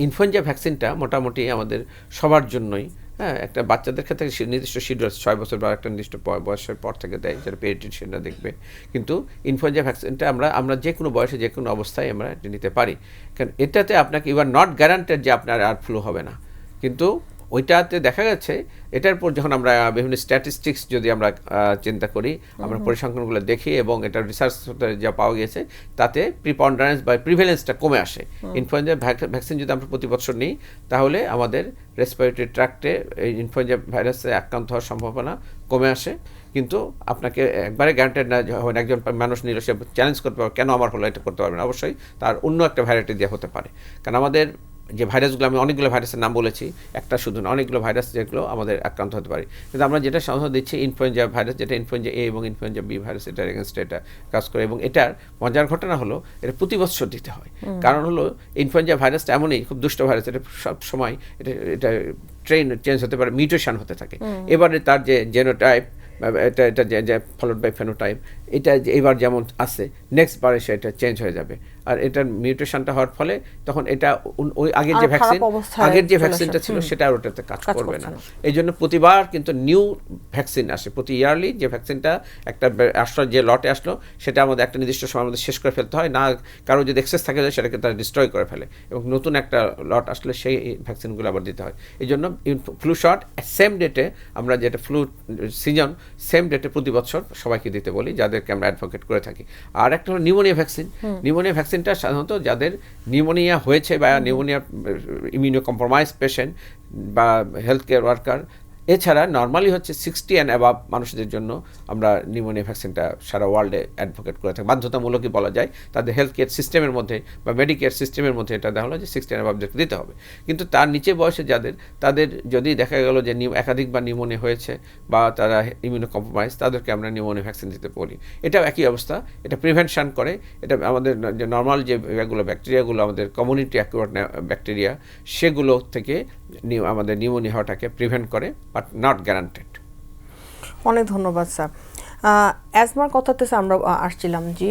ইনফ্লুয়েঞ্জা ভ্যাকসিনটা মোটামুটি আমাদের সবার জন্যই, হ্যাঁ, একটা বাচ্চাদের ক্ষেত্রে নির্দিষ্ট শিডিউল 6 বছর বা একটা নির্দিষ্ট বয়সের পর থেকে দেয়, যেটা পেডিয়াট্রিশিয়ানরা দেখবে। কিন্তু ইনফ্লুয়েঞ্জা ভ্যাকসিনটা আমরা যে কোনো বয়সে যে কোনো অবস্থায় আমরা নিতে পারি, কারণ এটাতে আপনাকে ইউ আর নট গ্যারান্টেড যে আপনার আর ফ্লু হবে না, কিন্তু ওইটাতে দেখা গেছে এটার পর যখন আমরা বিভিন্ন স্ট্যাটিস্টিক্স যদি আমরা চিন্তা করি, আমরা পরিসংখ্যানগুলো দেখি এবং এটা রিসার্চ যা পাওয়া গেছে তাতে প্রিপন্ডারেন্স বা প্রিভ্যালেন্সটা কমে আসে। ইনফ্লুয়েঞ্জা ভ্যাকসিন যদি আমরা প্রতি বছর নিই তাহলে আমাদের রেসপিরেটরি ট্র্যাক্টে এই ইনফ্লুয়েঞ্জা ভাইরাসে আক্রান্ত হওয়ার সম্ভাবনা কমে আসে। কিন্তু আপনাকে একবারে গ্যারান্টেড না যখন একজন মানুষ নিল সে চ্যালেঞ্জ করতে পারবে কেন আমার হলো এটা করতে পারবে না, অবশ্যই তার অন্য একটা ভ্যারাইটি দিয়ে হতে পারে। কারণ আমাদের যে ভাইরাসগুলো, আমি অনেকগুলো ভাইরাসের নাম বলেছি, একটা শুধু না, অনেকগুলো ভাইরাস যেগুলো আমাদের আক্রান্ত হতে পারে। কিন্তু আমরা যেটা সাধারণত দিচ্ছি ইনফ্লুয়েঞ্জা ভাইরাস, যেটা ইনফ্লুয়েঞ্জা এ এবং ইনফ্লুয়েঞ্জা বি ভাইরাস, এটার এগেনস্টে এটা কাজ করে। এবং এটার মজার ঘটনা হলো এটা প্রতি বছর দিতে হয়। কারণ হলো ইনফ্লুয়েঞ্জা ভাইরাসটা এমনই খুব দুষ্ট ভাইরাস, এটা সব সময় এটা চেঞ্জ হতে পারে, মিউটেশন হতে থাকে। এবারে তার যে জেনোটাইপ এটা যে ফলোড বাই ফেনোটাইপ, এটা এবার যেমন আছে নেক্সট বারে সেটা চেঞ্জ হয়ে যাবে। আর এটার মিউটেশনটা হওয়ার ফলে তখন এটা ওই আগের যে ভ্যাকসিনটা ছিল সেটা আর ওটাতে কাজ করবে না। এই জন্য প্রতিবার কিন্তু নিউ ভ্যাকসিন আসে, প্রতি ইয়ারলি যে ভ্যাকসিনটা একটা আসলো, যে লটে আসলো সেটা আমাদের একটা নির্দিষ্ট সময়ের মধ্যে শেষ করে ফেলতে হয়, না কারো যদি এক্সেস থাকে যায় সেটাকে তারা ডিস্ট্রয় করে ফেলে, এবং নতুন একটা লট আসলে সেই ভ্যাকসিনগুলো আবার দিতে হয়। এই জন্য ফ্লু শট সেম ডেটে, আমরা যেটা ফ্লু সিজন সেম ডেটে প্রতি বছর সবাইকে দিতে বলি, যাদেরকে আমরা অ্যাডভোকেট করে থাকি। আর একটা হলো নিউমোনিয়া ভ্যাকসিন। নিউমোনিয়া ভ্যাকসিনটা সাধারণত যাদের নিউমোনিয়া হয়েছে বা নিউমোনিয়া ইমিউনো কম্প্রোমাইজ পেশেন্ট বা হেলথ কেয়ার ওয়ার্কার, এছাড়া নর্মালি হচ্ছে 60 অ্যান্ড অ্যাবাভ মানুষদের জন্য আমরা নিউমোনিয়া ভ্যাকসিনটা সারা ওয়ার্ল্ডে অ্যাডভোকেট করে থাকি। বাধ্যতামূলকই বলা যায়, তাদের হেলথ কেয়ার সিস্টেমের মধ্যে বা মেডিকেয়ার সিস্টেমের মধ্যে এটা দেখা হলো যে 60 অ্যান্ড অ্যাবাভদেরকে দিতে হবে। কিন্তু তার নিচে বয়সে তাদের যদি দেখা গেল যে একাধিকবার নিউমোনিয়া হয়েছে বা তারা ইমিউনো কম্প্রোমাইজ, তাদেরকে আমরা নিউমোনিয়া ভ্যাকসিন দিতে বলি। এটাও একই অবস্থা, এটা প্রিভেনশন করে। এটা আমাদের যে নর্মাল যে ব্যাকটেরিয়াগুলো আমাদের কমিউনিটি অ্যাকুয়ার্ড ব্যাকটেরিয়া, সেগুলো থেকে আমাদের নিউমোনিয়া হওয়াটাকে প্রিভেন্ট করে, বাট নট গ্যারান্টেড। অনেক ধন্যবাদ স্যার। অ্যাজমার কথাতে আমরা আসছিলাম যে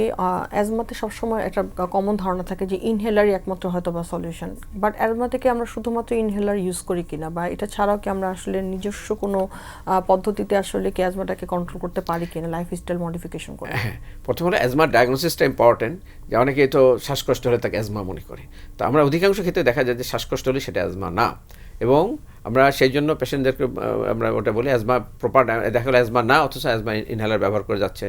অ্যাজমাতে সবসময় একটা কমন ধারণা থাকে যে ইনহেলারই একমাত্র হয়তো বা সলিউশন, বাট অ্যাজমা থেকে আমরা শুধুমাত্র ইনহেলার ইউজ করি কিনা, বা এটা ছাড়াও কি আমরা আসলে নিজস্ব কোনো পদ্ধতিতে আসলে কি অ্যাজমাটাকে কন্ট্রোল করতে পারি কিনা লাইফস্টাইল মডিফিকেশন করে? হ্যাঁ, প্রথম হলো অ্যাজমার ডায়াগনোসিসটা ইম্পর্টেন্ট। যে অনেকে তো শ্বাসকষ্ট হলে তাকে অ্যাজমা মনে করে, তো আমরা অধিকাংশ ক্ষেত্রে দেখা যায় যে শ্বাসকষ্ট হলে সেটা অ্যাজমা না। এবং আমরা সেই জন্য পেশেন্টদেরকে আমরা ওটা বলি অ্যাজমা প্রপার, দেখা গেলো অ্যাজমা না অথচ অ্যাজমা ইনহেলার ব্যবহার করে যাচ্ছে।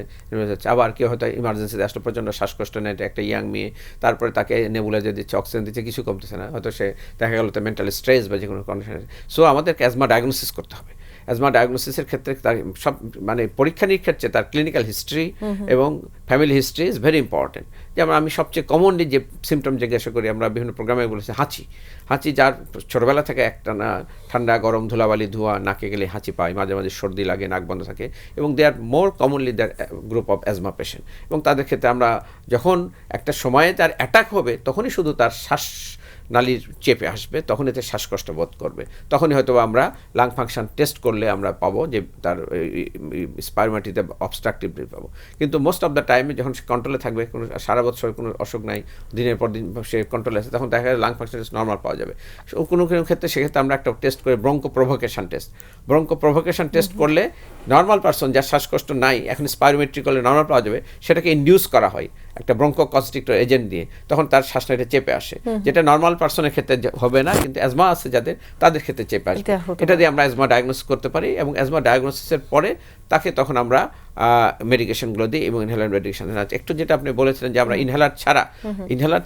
আবার কেউ হয়তো ইমার্জেন্সিতে আসলে প্রচণ্ড শ্বাসকষ্ট নেয়, একটা ইয়াং মেয়ে, তারপরে তাকে নেবুলাইজার দিচ্ছে, অক্সিজেন দিচ্ছে, কিছু কমতেছে না, হয়তো সে দেখা গেলো তো মেন্টাল স্ট্রেস বা যে কোনো কন্ডিশনে। সো আমাদেরকে অ্যাজমা ডায়াগনোসিস করতে হবে। অ্যাজমা ডায়াগনোসিসের ক্ষেত্রে তার সব পরীক্ষা নিরীক্ষার চেয়ে তার ক্লিনিক্যাল হিস্ট্রি এবং family history is very important. যেমন আমি সবচেয়ে কমনলি যে সিমটম জিজ্ঞাসা করি, আমরা বিভিন্ন প্রোগ্রামে বলেছি হাঁচি, যার ছোটোবেলা থেকে একটা না ঠান্ডা গরম ধুলাবালি ধোঁয়া নাকে গেলে হাঁচি পায়, মাঝে মাঝে সর্দি লাগে, নাক বন্ধ থাকে, এবং they are more commonly their group of asthma patient. এবং তাদের ক্ষেত্রে আমরা যখন একটা সময়ে তার অ্যাটাক হবে তখনই শুধু তার শ্বাস নালীর চেপে আসবে, তখন এতে শ্বাসকষ্ট বোধ করবে, তখনই হয়তো আমরা লাং ফাংশন টেস্ট করলে আমরা পাবো যে তার স্পাইরোমেট্রিতে অবস্ট্রাকটিভ পাবো। কিন্তু মোস্ট অফ দ্য টাইমে যখন সে কন্ট্রোলে থাকবে, কোনো সারা বছর কোনো অসুখ নাই, দিনের পর দিন সে কন্ট্রোলে আছে, তখন দেখা যায় লাং ফাংশন নর্মাল পাওয়া যাবে। কোনো ক্ষেত্রে সেক্ষেত্রে আমরা একটা টেস্ট করে ব্রঙ্কো প্রভোকেশন টেস্ট করলে নর্মাল পারসন যার শ্বাসকষ্ট নাই, এখন স্পাইরোমেট্রি করলে নর্মাল পাওয়া যাবে, সেটাকে ইনডিউস করা হয় একটা ব্রঙ্কো কনস্ট্রিক্টর এজেন্ট দিয়ে, তখন তার শ্বাসনালীতে চেপে আসে, যেটা নর্মাল পারসনের ক্ষেত্রে হবে না, কিন্তু অ্যাজমা আছে যাদের, তাদের ক্ষেত্রে চেপে আসবে। এটা দিয়ে আমরা অ্যাজমা ডায়াগনোসিস করতে পারি, এবং অ্যাজমা ডায়াগনোসিসের পরে তাকে তখন আমরা মেডিকেশনগুলো দিই, এবং ইনহেলার মেডিকেশন আছে। একটু যেটা আপনি বলেছিলেন যে আমরা ইনহেলার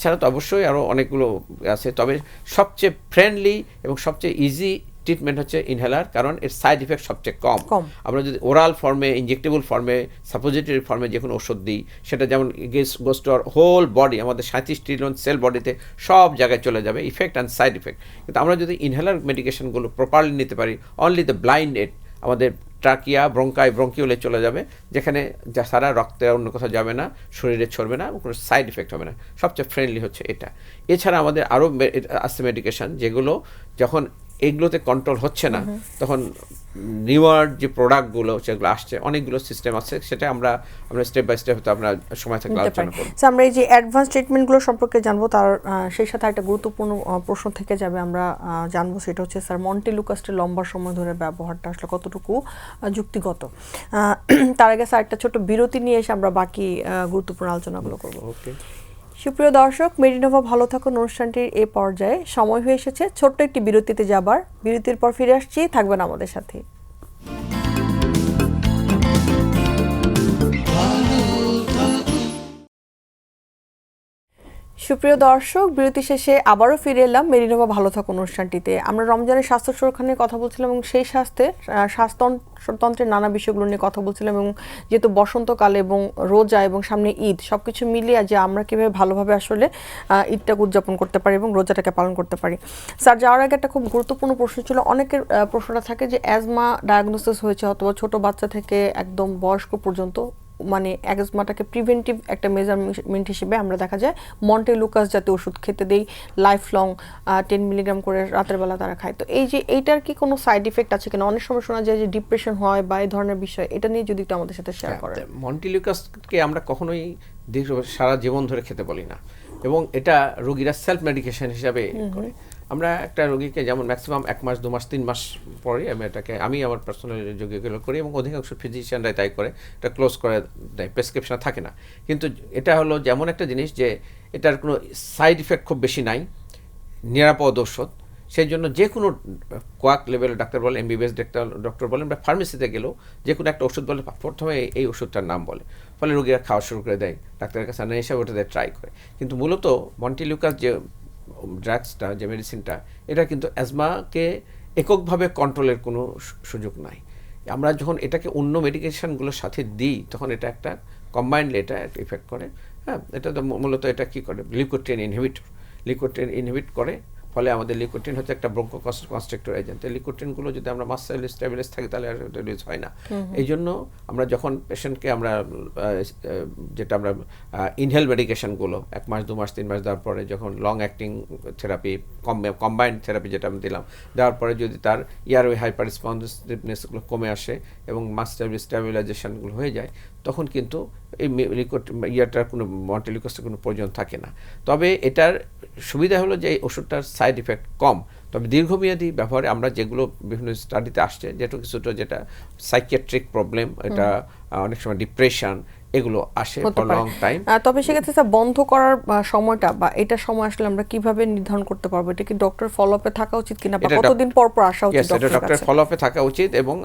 ছাড়া তো অবশ্যই আরও অনেকগুলো আছে, তবে সবচেয়ে ফ্রেন্ডলি এবং সবচেয়ে ইজি ট্রিটমেন্ট হচ্ছে ইনহেলার, কারণ এর সাইড ইফেক্ট সবচেয়ে কম। আমরা যদি ওরাল ফর্মে, ইনজেক্টেবল ফর্মে, সাপোজিটরি ফর্মে যে কোনো ওষুধ দিই, সেটা যেমন goes to our whole body, আমাদের 37 ট্রিলিয়ন সেল বডিতে সব জায়গায় চলে যাবে, ইফেক্ট অ্যান্ড সাইড ইফেক্ট। কিন্তু আমরা যদি ইনহেলার মেডিকেশনগুলো প্রপারলি নিতে পারি, অনলি দ্য ব্লাইন্ড এড আমাদের ট্রাকিয়া, ব্রঙ্কিওলে চলে যাবে, যেখানে যা সারা রক্তে অন্য কোথাও যাবে না, শরীরে ছড়বে না, কোনো সাইড ইফেক্ট হবে না। সবচেয়ে ফ্রেন্ডলি হচ্ছে এটা। এছাড়া আমাদের আরও আছে মেডিকেশন, যেগুলো যখন এগুলোতে কন্ট্রোল হচ্ছে না, তখন নিউয়ার যে প্রোডাক্টগুলো সেগুলো আসছে, অনেকগুলো সিস্টেম আছে, সেটা আমরা স্টেপ বাই স্টেপ হয়তো আমরা সময় থাকলে আলোচনা করব। আমরা এই যে অ্যাডভান্স ট্রিটমেন্টগুলো সম্পর্কে জানবো, তার সেই সাথে একটা গুরুত্বপূর্ণ প্রশ্ন থেকে যাবে, আমরা জানবো, সেটা হচ্ছে স্যার মন্টেলুকাস্টের লম্বা সময় ধরে ব্যবহারটা আসলে কতটুকু যুক্তিগত। তার আগে স্যার একটা ছোট বিরতি নিয়ে এসে আমরা বাকি গুরুত্বপূর্ণ আলোচনাগুলো করবো। ওকে। সুপ্রিয় দর্শক, মেডিনোভা ভালো থাকুন অনুষ্ঠানটির এই পর্যায়ে সময় হয়ে এসেছে ছোট্ট একটি বিরতিতে যাবার। বিরতির পর ফিরে আসছি, থাকবেন আমাদের সাথে। সুপ্রিয় দর্শক, বিরতি শেষে আবারও ফিরে এলাম মেডিনোভা ভালো থাকুন অনুষ্ঠানটিতে। আমরা রমজানের স্বাস্থ্য সুরক্ষা নিয়ে কথা বলছিলাম এবং সেই স্বাস্থ্যতন্ত্রের নানা বিষয়গুলো নিয়ে কথা বলছিলাম, এবং যেহেতু বসন্তকাল এবং রোজা এবং সামনে ঈদ, সবকিছু মিলিয়ে যে আমরা কীভাবে ভালোভাবে আসলে ঈদটাকে উদযাপন করতে পারি এবং রোজাটাকে পালন করতে পারি। স্যার, যাওয়ার আগে একটা খুব গুরুত্বপূর্ণ প্রশ্ন ছিল, অনেকের প্রশ্নটা থাকে যে অ্যাজমা ডায়াগনোসিস হয়েছে অথবা ছোট বাচ্চা থেকে একদম বয়স্ক পর্যন্ত, মানে অ্যাজমাটাকে প্রিভেন্টিভ একটা মেজারমেন্ট হিসেবে আমরা দেখা যায় মন্টেলুকাস জাতীয় ওষুধ খেতে দেই, লাইফ লং 10 মিলিগ্রাম করে রাতের বেলা তারা খায়। তো এই যে এইটার কি কোনো সাইড ইফেক্ট আছে কিনা? অনেক সময় শোনা যায় যে ডিপ্রেশন হয় বা এই ধরনের বিষয়, এটা নিয়ে যদি একটু আমাদের সাথে শেয়ার করেন। মন্টেলুকাসকে আমরা কখনোই সারা জীবন ধরে খেতে বলি না, এবং এটা রোগীরা সেলফ মেডিকেশন হিসাবে করে। আমরা একটা রোগীকে যেমন ম্যাক্সিমাম 1 মাস 2 মাস 3 মাস পরে আমি আমার পার্সোনাল যোগীগুলো করি, এবং অধিকাংশ ফিজিশিয়ানরাই তাই করে, এটা ক্লোজ করে দেয়, প্রেসক্রিপশনে থাকে না। কিন্তু এটা হলো যেমন একটা জিনিস যে এটার কোনো সাইড ইফেক্ট খুব বেশি নাই, নিরাপদ ওষুধ। সেই জন্য যে কোনো কোয়াক লেভেলের ডাক্তার বলেন, এমবিবিএস ডক্টর বলেন বা ফার্মেসিতে গেলেও যে কোনো একটা ওষুধ বলে প্রথমে এই ওষুধটার নাম বলে, ফলে রোগীরা খাওয়া শুরু করে দেয়, ডাক্তারের কাছে না এসে ওটা ট্রাই করে। কিন্তু মূলত মন্টেলুকাস যে ড্রাগসটা, যে মেডিসিনটা, এটা কিন্তু অ্যাজমাকে এককভাবে কন্ট্রোলের কোনো সুযোগ নাই। আমরা যখন এটাকে অন্য মেডিকেশনগুলোর সাথে দিই তখন এটা একটা কম্বাইন্ডলি এটা ইফেক্ট করে। হ্যাঁ, এটা তো মূলত এটা কী করে, লিকোট্রিন ইনহিবিট করে। ফলে আমাদের লিকোট্রিন হচ্ছে একটা ব্রঙ্কো কনস্ট্রিক্টর এজেন্ট। এই লিকোট্রিনগুলো যদি আমরা মাসেল স্টেবিলাইজ থাকে তাহলে আর রিলিজ হয় না। এই জন্য আমরা যখন পেশেন্টকে আমরা যেটা আমরা ইনহেল মেডিকেশনগুলো 1 মাস 2 মাস 3 মাস দেওয়ার পরে, যখন long acting therapy, combined therapy যেটা আমি দিলাম, দেওয়ার পরে যদি তার ইয়ারওয়ে হাইপার রেসপন্সিভনেসগুলো কমে আসে এবং মাসেল স্টেবিলাইজেশনগুলো হয়ে যায়, তখন কিন্তু এই ইয়াটার কোনো মন্টেলুকাসের কোনো প্রয়োজন থাকে না। তবে এটার সুবিধা হলো যে এই ওষুধটার সাইড ইফেক্ট কম। তবে দীর্ঘমেয়াদী ব্যবহারে আমরা যেগুলো বিভিন্ন স্টাডিতে আসছে, যেটা সাইকিয়াট্রিক প্রবলেম, এটা অনেক সময় ডিপ্রেশন, এগুলো আসে ফর লং টাইম। তবে সেক্ষেত্রে স্যার বন্ধ করার সময়টা বা এটা সময় আসলে আমরা কিভাবে নির্ধারণ করতে পারবো? এটা কি ডক্টর ফলো আপে থাকা উচিত কিনা, বা কতদিন পর পর আসা উচিত ডক্টরের কাছে? ডক্টর ফলো আপে থাকা উচিত, এবং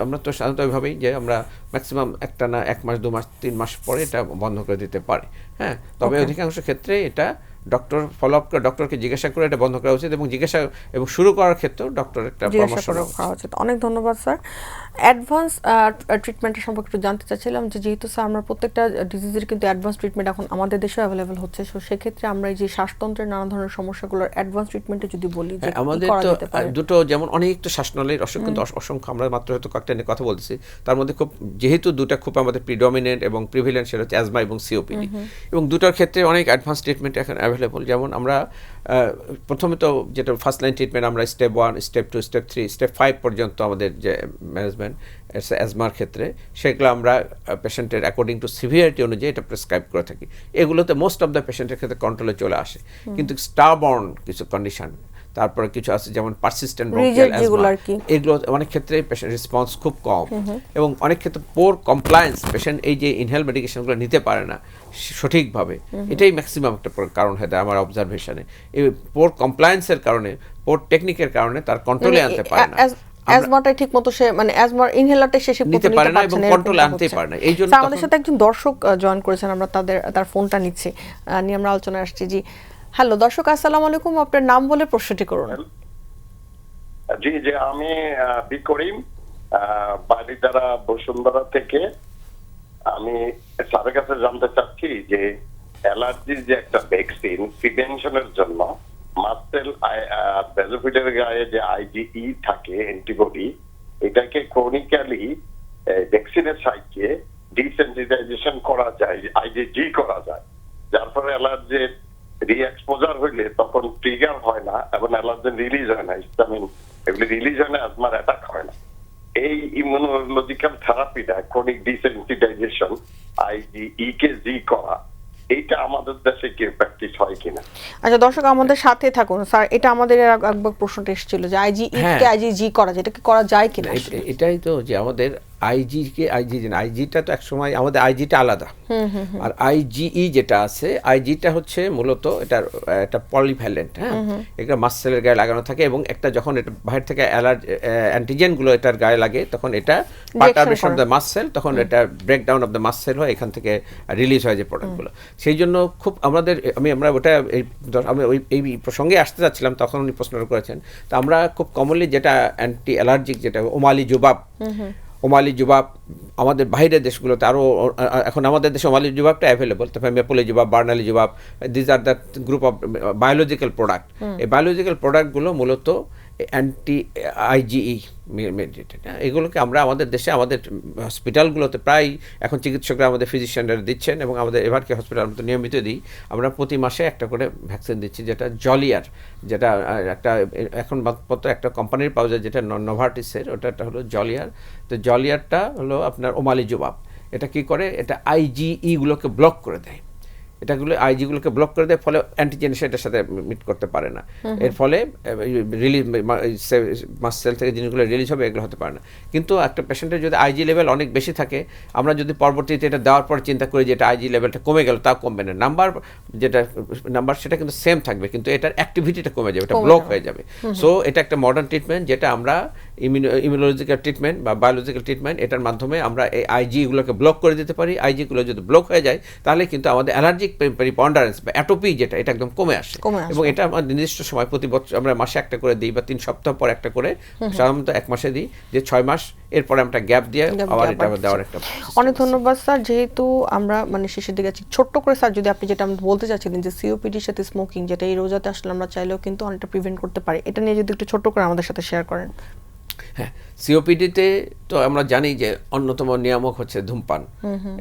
আমরা তো সাধারণত ওইভাবেই যে আমরা ম্যাক্সিমাম একটা না 1 মাস 2 মাস 3 মাস পরে এটা বন্ধ করে দিতে পারি। হ্যাঁ, তবে অধিকাংশ ক্ষেত্রে এটা ডক্টর ফলো আপ করে, ডক্টরকে জিজ্ঞাসা করে এটা বন্ধ করা উচিত, এবং শুরু করার ক্ষেত্রেও ডক্টর একটা পরামর্শ নেওয়া উচিত। অনেক ধন্যবাদ স্যার। অ্যাডভান্স ট্রিটমেন্টের সম্পর্কে একটু জানতে চাচ্ছিলাম যে যেহেতু স্যার আমরা প্রত্যেকটা ডিজিজের কিন্তু অ্যাডভান্স ট্রিটমেন্ট এখন আমাদের দেশে অ্যাভেলেবল হচ্ছে, সো সেক্ষেত্রে আমরা এই যে শ্বাসতন্ত্রের নানা ধরনের সমস্যাগুলোর অ্যাডভান্স ট্রিটমেন্টে যদি বলি যে আমাদের তো দুটো, যেমন অনেক তো শ্বাসনালীর অসুখ, কিন্তু অসংখ্য, আমরা মাত্র হয়তো কয়েকটা নিয়ে কথা বলতেছি, তার মধ্যে যেহেতু দুটা খুব আমাদের প্রিডমিনেন্ট এবং প্রিভিলেন্ট, সেটা হচ্ছে অ্যাজমা এবং সিওপিডি, এবং দুটার ক্ষেত্রে অনেক অ্যাডভান্স ট্রিটমেন্ট এখন অ্যাভেলেবল। যেমন আমরা প্রথমে তো যেটা ফার্স্ট লাইন ট্রিটমেন্ট, আমরা স্টেপ 1, স্টেপ 2, স্টেপ 3, স্টেপ 5 পর্যন্ত আমাদের যে ম্যানেজমেন্ট অ্যাজমার ক্ষেত্রে, সেগুলো আমরা পেশেন্টের অ্যাকর্ডিং টু সিভিয়ারিটি অনুযায়ী এটা প্রেসক্রাইব করে থাকি। এগুলোতে মোস্ট অফ দ্য পেশেন্টের ক্ষেত্রে কন্ট্রোলে চলে আসে, কিন্তু স্টারবর্ন কিছু কন্ডিশন, তারপরে কিছু আছে যেমন পারসিস্টেন্ট ব্রঙ্কিয়াল অ্যাজমা, এগুলো অনেক ক্ষেত্রে পেশেন্ট রেসপন্স খুব কম, এবং অনেক ক্ষেত্রে পোর কমপ্লায়েন্স, পেশেন্ট এই যে ইনহেল মেডিকেশনগুলো নিতে পারে না সঠিকভাবে, এটাই ম্যাক্সিমাম একটা কারণ হয় আমার অবজারভেশনে। এই পোর কমপ্লায়েন্সের কারণে, পোর টেকনিকের কারণে তার কন্ট্রোলে আনতে পারে না, অ্যাজমাটা ঠিকমতো সে মানে অ্যাজমার ইনহেলারটা শেষে নিতে পারে না এবং কন্ট্রোলে আনতে পারে না। এই জন্য আমাদের সাথে একজন দর্শক জয়েন করেছেন, আমরা তার ফোনটা নিচ্ছি, নিয়ে আমরা আলোচনায় আসছি। জি হ্যালো দর্শক, আসসালামু আলাইকুম, আপনার নাম বলে প্রশ্নটি করুন। জি জি, আমি বিকরিম, বাড়িদারা বসুন্ধরা থেকে। আমি স্যারের কাছে জানতে চাচ্ছি যে অ্যালার্জির যে একটা ভ্যাকসিন প্রিভেনশনের জন্য মাস্টেল বেজোফিটের গায়ে যে আইজিই থাকে অ্যান্টিবডি, এটাকে ক্রনিক্যালি ভ্যাকসিনের সাহায্যে ডিসেন্সিটাইজেশন করা যায়, আইজিজি করা যায়, যার ফলে অ্যালার্জির রি-এক্সপোজার হইলে তখন ট্রিগার হয় না এবং অ্যালার্জেন রিলিজ হয় না, হিস্টামিন এগুলি রিলিজ হয় না, অ্যাজমার অ্যাটাক হয় না। এই ইমিউনোলজিক্যাল থেরাপিটা ক্রনিক ডিসেন্সিটাইজেশন আইজিই কে জি করা, এইটা আমাদের দেশে কি প্র্যাকটিস হয় কিনা? আচ্ছা দর্শক আমাদের সাথে থাকুন স্যার, এটা আমাদের একবার প্রশ্নটা এসেছিল যে আইজিই কে আইজিজি করা যায়, এটা কি করা যায় কিনা? এটাই তো যে আমাদের আইজিটা তো একসময় আমাদের আইজিটা আলাদা, আর আইজিই যেটা আছে, আইজিটা হচ্ছে মূলত এটা পলিভ্যালেন্ট, হ্যাঁ, এটা মাসেলের গায়ে লাগানো থাকে এবং একটা যখন এটা বাইরে থেকে অ্যান্টিজেনগুলো এটার গায়ে লাগে তখন এটা পার্টারবেশন অফ দ্য মাসেল, তখন এটা ব্রেকডাউন অফ দ্য মাসেল হয়, এখান থেকে রিলিজ হয় যে প্রোডাক্টগুলো। সেই জন্য খুব আমরা ওটা আমি এই প্রসঙ্গে আসতে যাচ্ছিলাম, তখন উনি প্রশ্নটা করেছেন। তো আমরা খুব কমনলি যেটা অ্যান্টি অ্যালার্জিক, যেটা ওমালি জুবাব আমাদের বাইরের দেশগুলোতে আরও, এখন আমাদের দেশে ওমালি জুবাবটা অ্যাভেলেবল, তারপরে mepolizumab, benralizumab, these are the group of biological product. এই বায়োলজিক্যাল প্রোডাক্টগুলো মূলত অ্যান্টি আইজিই মেডিটেড, এগুলোকে আমরা আমাদের দেশে আমাদের হসপিটালগুলোতে প্রায় এখন চিকিৎসকরা আমাদের ফিজিশিয়ানরা দিচ্ছেন এবং আমাদের এভারকে হসপিটাল মতো নিয়মিত দিই। আমরা প্রতি মাসে একটা করে ভ্যাকসিন দিচ্ছি, যেটা জলিয়ার, যেটা একটা এখন মাত্র একটা কোম্পানির পাওয়া যায়, যেটা নোভার্টিসের, ওটা হলো জলিয়ার। তো জলিয়ারটা হলো আপনার ওমালি জুবাব। এটা কি করে, এটা আইজিইগুলোকে ব্লক করে দেয়, আইজিগুলোকে ব্লক করে দেয়, ফলে অ্যান্টিজেন সেটার সাথে মিট করতে পারে না। এর ফলে রিলিজ মাস সেল থেকে জিনিসগুলো রিলিজ হবে, এগুলো হতে পারে না। কিন্তু একটা পেশেন্টের যদি আইজি লেভেল অনেক বেশি থাকে, আমরা যদি পরবর্তীতে এটা দেওয়ার পর চিন্তা করি যে এটা আইজি লেভেলটা কমে গেল, তাও কমবে না, নাম্বার সেটা কিন্তু সেম থাকবে, কিন্তু এটার অ্যাক্টিভিটিটা কমে যাবে, এটা ব্লক হয়ে যাবে। সো এটা একটা মডার্ন ট্রিটমেন্ট, যেটা আমরা ইমিউনোলজিক্যাল ট্রিটমেন্ট বা বায়োলজিক্যাল ট্রিটমেন্ট, এটার মাধ্যমে আমরা এই আইজিগুলোকে ব্লক করে দিতে পারি। আইজিগুলো যদি ব্লক হয়ে যায়, তাহলে কিন্তু আমাদের অ্যালার্জিক প্রিপন্ডারেন্স বা অ্যাটোপি যেটা, এটা একদম কমে আসে। এবং এটা আমার নির্দিষ্ট সময় প্রতি বছর আমরা মাসে একটা করে দিই, বা 3 সপ্তাহ পর একটা করে, সাধারণত 1 মাসে দিই, যে 6 মাস, এরপরে আমরা গ্যাপ দিয়ে আবার এটা দেওয়ার একটা। অনেক ধন্যবাদ স্যার। যেহেতু আমরা শেষের দিকে আছি, ছোট্ট করে স্যার যদি আপনি যেটা বলতে চাচ্ছিলেন যে সিওপিডির সাথে স্মোকিং, যেটা এই রোজাতে আসলে আমরা চাইলেও কিন্তু অনেকটা প্রিভেন্ট করতে পারি, এটা নিয়ে যদি একটু ছোট্ট করে আমাদের সাথে শেয়ার করেন। হ্যাঁ, সিওপিডিতে তো আমরা জানি যে অন্যতম নিয়ামক হচ্ছে ধূমপান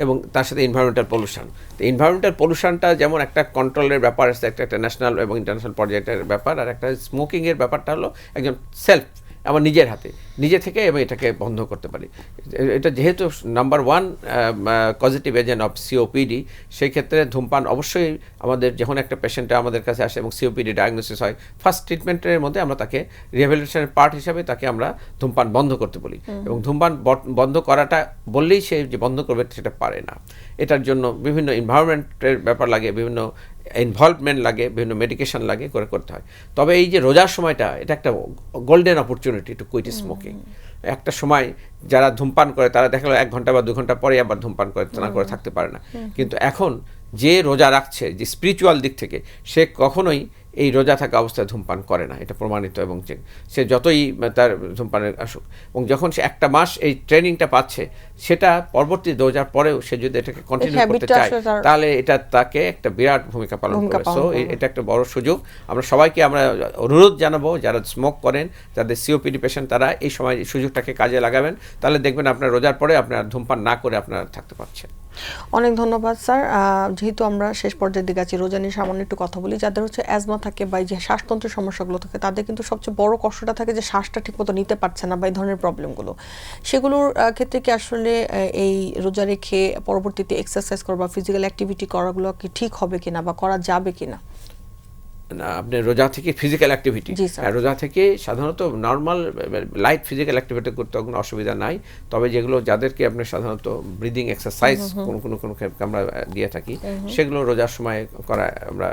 এবং তার সাথে এনভায়রনমেন্টাল পলিউশন। তো এনভায়রনমেন্টাল পলিউশনটা যেমন একটা কন্ট্রোলের ব্যাপার আছে, একটা ন্যাশনাল এবং ইন্টারন্যাশনাল পর্যায়ের ব্যাপার, আর একটা স্মোকিংয়ের ব্যাপারটা হলো একজন সেলফ, আমার নিজের হাতে নিজে থেকে এবং এটাকে বন্ধ করতে পারি। এটা যেহেতু number 1 positive agent of COPD, সেই ক্ষেত্রে ধূমপান অবশ্যই আমাদের, যখন একটা পেশেন্টটা আমাদের কাছে আসে এবং সিওপিডি ডায়াগনোসিস হয়, ফার্স্ট ট্রিটমেন্টের মধ্যে আমরা তাকে রিহ্যাবিলিটেশনের পার্ট হিসাবে তাকে আমরা ধূমপান বন্ধ করতে বলি। এবং ধূমপান বন্ধ করাটা বললেই সে যে বন্ধ করবে সেটা পারে না। এটার জন্য বিভিন্ন এনভায়রনমেন্টের ব্যাপার লাগে, বিভিন্ন ইনভলভমেন্ট লাগে, বিভিন্ন মেডিকেশন লাগে, করতে হয়। তবে এই যে রোজার সময়টা, এটা একটা golden opportunity to quit smoking. একটা সময় যারা ধূমপান করে তারা দেখা গেল 1 ঘন্টা বা 2 ঘন্টা পরে আবার ধূমপান করে, না করে থাকতে পারে না। কিন্তু এখন যে রোজা রাখছে, যে স্পিরিচুয়াল দিক থেকে, সে কখনোই এই রোজা থাকা অবস্থায় ধূমপান করে না, এটা প্রমাণিত। এবং সে যতই তার ধূমপানের আসুক, এবং যখন সে 1 মাস এই ট্রেনিংটা পাচ্ছে, সেটা পরবর্তী রোজার পরেও সে যদি এটাকে কন্টিনিউ করতে চায়, তাহলে এটা তাকে একটা বিরাট ভূমিকা পালন করে। সো এটা একটা বড় সুযোগ। আমরা সবাইকে অনুরোধ জানাবো, যারা স্মোক করেন, যাদের সিওপিডি পেশেন্ট, তারা এই সময় সুযোগটাকে কাজে লাগাবেন, তাহলে দেখবেন আপনার রোজার পরে আপনার ধূমপান না করে আপনারা থাকতে পারছেন। অনেক ধন্যবাদ স্যার। যেহেতু আমরা শেষ পর্যায়ের দিকে আছি, রোজা নিয়ে সামান্য একটু কথা বলি। যাদের হচ্ছে অ্যাজমা থাকে বা যে শ্বাসতন্ত্রের সমস্যাগুলো থাকে, তাদের কিন্তু সবচেয়ে বড় কষ্টটা থাকে যে শ্বাসটা ঠিকমতো নিতে পারছে না বা এই ধরনের প্রবলেমগুলো। সেগুলোর ক্ষেত্রে কি আসলে এই রোজা রেখে পরবর্তীতে এক্সারসাইজ করা বা ফিজিক্যাল অ্যাক্টিভিটি করাগুলো কি ঠিক হবে কিনা বা করা যাবে কিনা? আপনি রোজা থেকে ফিজিক্যাল অ্যাক্টিভিটি, রোজা থেকে সাধারণত নর্মাল লাইট ফিজিক্যাল অ্যাক্টিভিটি করতে কোনো অসুবিধা নাই। তবে যেগুলো যাদেরকে আপনি সাধারণত ব্রিদিং এক্সারসাইজ কোনো আমরা দিয়ে থাকি, সেগুলো রোজার সময় করা আমরা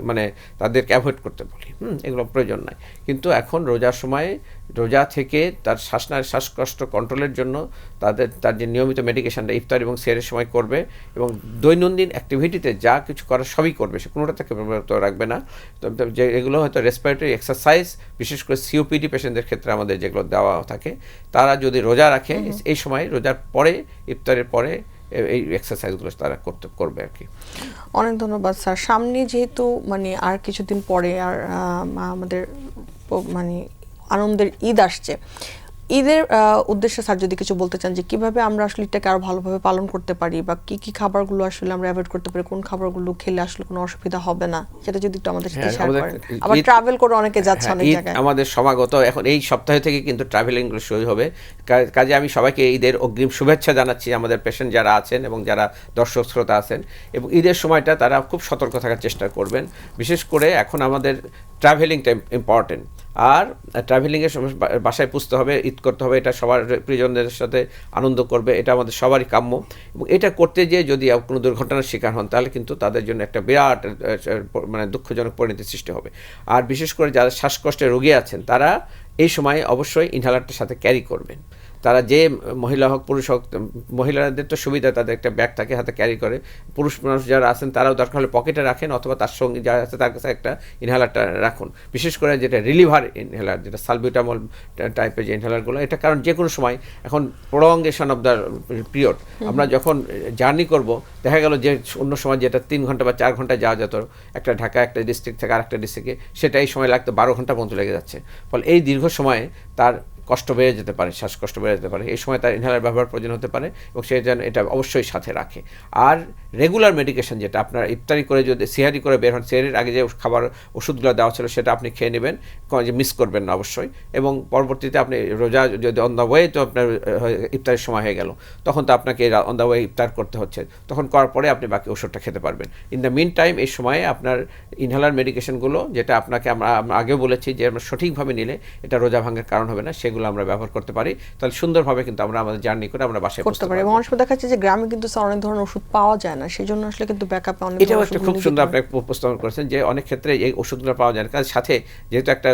মানে তাদেরকে অ্যাভয়েড করতে বলি। এগুলো প্রয়োজন নাই। কিন্তু এখন রোজার সময়, রোজা থেকে তার শ্বাসকষ্ট কন্ট্রোলের জন্য তার যে নিয়মিত মেডিকেশনটা ইফতার এবং সেহরের সময় করবে, এবং দৈনন্দিন অ্যাক্টিভিটিতে যা কিছু করার সবই করবে, সে কোনোটা থেকে রাখবে না। যে এগুলো হয়তো রেসপিরেটরি এক্সারসাইজ, বিশেষ করে সিওপিডি পেশেন্টদের ক্ষেত্রে আমাদের যেগুলো দেওয়া থাকে, তারা যদি রোজা রাখে, এই সময় রোজার পরে, ইফতারের পরে এই এক্সারসাইজগুলো তারা করবে আর কি। অনেক ধন্যবাদ স্যার। সামনে যেহেতু আর কিছুদিন পরে আর আমাদের আনন্দের ঈদ আসছে, ঈদের উদ্দেশ্যে স্যার যদি কিছু বলতে চান যে কিভাবে আমরা আসলে এটাকে আরো ভালোভাবে পালন করতে পারি, বা কি কি খাবারগুলো আসলে আমরা অ্যাভয়েড করতে পারি, কোন খাবারগুলো খেলে আসলে কোনো অসুবিধা হবে না, সেটা যদি একটু আমাদের সাথে শেয়ার করেন। আবার ট্রাভেল করে অনেকে যাচ্ছে অনেক জায়গায়। আমাদের সমাগত এখন এই সপ্তাহ থেকে কিন্তু ট্রাভেলিংগুলো শুরু হবে। কাজে আমি সবাইকে ঈদের অগ্রিম শুভেচ্ছা জানাচ্ছি, আমাদের পেশেন্ট যারা আছেন এবং যারা দর্শক শ্রোতা আছেন। এবং ঈদের সময়টা তারা খুব সতর্ক থাকার চেষ্টা করবেন। বিশেষ করে এখন আমাদের ট্রাভেলিংটা ইম্পর্টেন্ট। আর ট্রাভেলিংয়ের সময় বাসায় পুষতে হবে, ঈদ করতে হবে, এটা সবার প্রিয়জনদের সাথে আনন্দ করবে, এটা আমাদের সবারই কাম্য। এবং এটা করতে যেয়ে যদি কোনো দুর্ঘটনার শিকার হন তাহলে কিন্তু তাদের জন্য একটা বিরাট মানে দুঃখজনক পরিণতি সৃষ্টি হবে। আর বিশেষ করে যারা শ্বাসকষ্টের রোগী আছেন তারা এই সময় অবশ্যই ইনহেলারটার সাথে ক্যারি করবেন। তারা যে মহিলা হোক পুরুষ হোক, মহিলাদের তো সুবিধা, তাদের একটা ব্যাগ থাকে হাতে ক্যারি করে। পুরুষ মানুষ যারা আছেন তারাও দরকার হলে পকেটে রাখেন, অথবা তার সঙ্গে যারা আছে তার কাছে একটা ইনহেলারটা রাখুন। বিশেষ করে যেটা রিলিভার ইনহেলার, যেটা সালবিউটামল টাইপের যে ইনহেলারগুলো, এটা কারণ যে কোনো সময় এখন প্রলংগেশন অফ দ্য পিরিয়ড, আমরা যখন জার্নি করব দেখা গেল যে অন্য সময় যেটা 3 ঘন্টা বা 4 ঘন্টা যাওয়া যেত একটা ঢাকা একটা ডিস্ট্রিক্ট থেকে আরেকটা ডিস্ট্রিক্টে, সেটা এই সময় লাগতো 12 ঘন্টা পর্যন্ত লেগে যাচ্ছে। ফলে এই দীর্ঘ সময়ে তার কষ্ট বেড়ে যেতে পারে, শ্বাসকষ্ট বেড়ে যেতে পারে। এই সময় তার ইনহেলার ব্যবহার প্রয়োজন হতে পারে এবং সে যেন এটা অবশ্যই সাথে রাখে। আর রেগুলার মেডিকেশন, যেটা আপনার ইফতারি করে যদি সিহারি করে বের হন, সিহারির আগে যে খাবার ওষুধগুলো দেওয়া ছিল সেটা আপনি খেয়ে নেবেন, মিস করবেন না অবশ্যই। এবং পরবর্তীতে আপনি রোজা যদি অন দ্য ওয়ে তো আপনার ইফতারের সময় হয়ে গেল, তখন তো আপনাকে অন দ্য ওয়ে ইফতার করতে হচ্ছে, তখন করার পরে আপনি বাকি ওষুধটা খেতে পারবেন। ইন দ্য মিন টাইম এই সময়ে আপনার ইনহেলার মেডিকেশনগুলো, যেটা আপনাকে আমরা আগেও বলেছি যে আমরা সঠিকভাবে নিলে এটা রোজা ভাঙার কারণ হবে না, সেগুলো আমরা ব্যবহার করতে পারি। তাহলে সুন্দরভাবে কিন্তু আমরা আমাদের জার্নি করে আমরা বাসায় করতে পারি। এবং অনেক সময় দেখা যাচ্ছে যে গ্রামে কিন্তু অনেক ধরনের ওষুধ পাওয়া যায় না, সেই জন্য আসলে কিন্তু ব্যাকআপে অনেক এটাও একটা খুব সুন্দর আপনি উপস্থাপন করেছেন যে অনেক ক্ষেত্রে এই ওষুধগুলো পাওয়া যায় না, কারণ সাথে যেহেতু একটা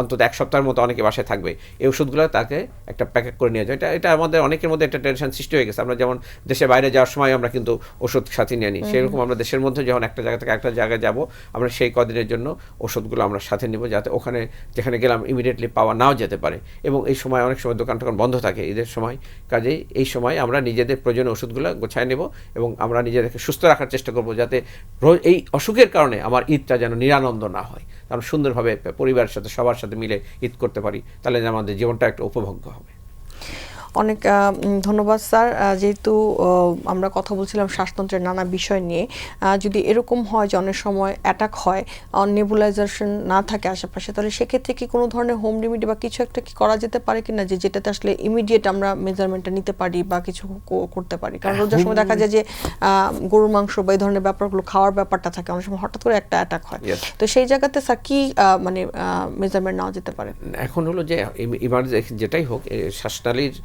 অন্তত 1 সপ্তাহের মতো অনেকে বাসায় থাকবে, এই ওষুধগুলো তাকে একটা প্যাকেট করে নিয়ে যায়। এটা আমাদের অনেকের মধ্যে একটা টেনশন সৃষ্টি হয়ে গেছে। আমরা যেমন দেশে বাইরে যাওয়ার সময় আমরা কিন্তু ওষুধ সাথে নিয়ে নিই, সেরকম আমরা দেশের মধ্যে যখন একটা জায়গা থেকে একটা জায়গায় যাব, আমরা সেই কদিনের জন্য ওষুধগুলো আমরা সাথে নিব, যাতে ওখানে যেখানে গেলাম ইমিডিয়েটলি পাওয়া নাও যেতে পারে। এবং এই সময় অনেক সময় দোকান টোকান বন্ধ থাকে ঈদের সময়, কাজেই এই সময় আমরা নিজেদের প্রয়োজনীয় ওষুধগুলো গোছায় নেব এবং আমরা নিজেদেরকে সুস্থ রাখার চেষ্টা করব, যাতে এই অসুখের কারণে আমার ঈদটা যেন নিরানন্দ না হয়, আমরা সুন্দরভাবে পরিবারের সাথে সবার সাথে মিলে ঈদ করতে পারি, তাহলে আমাদের জীবনটা একটা উপভোগ্য হবে। অনেক ধন্যবাদ স্যার। যেহেতু আমরা কথা বলছিলাম শ্বাসতন্ত্রের নানা বিষয় নিয়ে, যদি এরকম হয় যে অনেক সময় অ্যাটাক হয়, নেবুলাইজেশন না থাকে আশেপাশে, তাহলে সেক্ষেত্রে কি কোনো ধরনের হোম রেমেডি বা কিছু একটা কি করা যেতে পারে কিনা, যেটাতে আসলে ইমিডিয়েট আমরা মেজারমেন্টটা নিতে পারি বা কিছু করতে পারি? কারণ রোজার সময় দেখা যায় যে গরুর মাংস বা এই ধরনের ব্যাপারগুলো খাওয়ার ব্যাপারটা থাকে, অনেক সময় হঠাৎ করে একটা অ্যাটাক হয়, তো সেই জায়গাতে স্যার কি মানে মেজারমেন্ট নেওয়া যেতে পারে? এখন হলো যে ইমার্জেন্সি যেটাই হোক, শ্বাসনালীর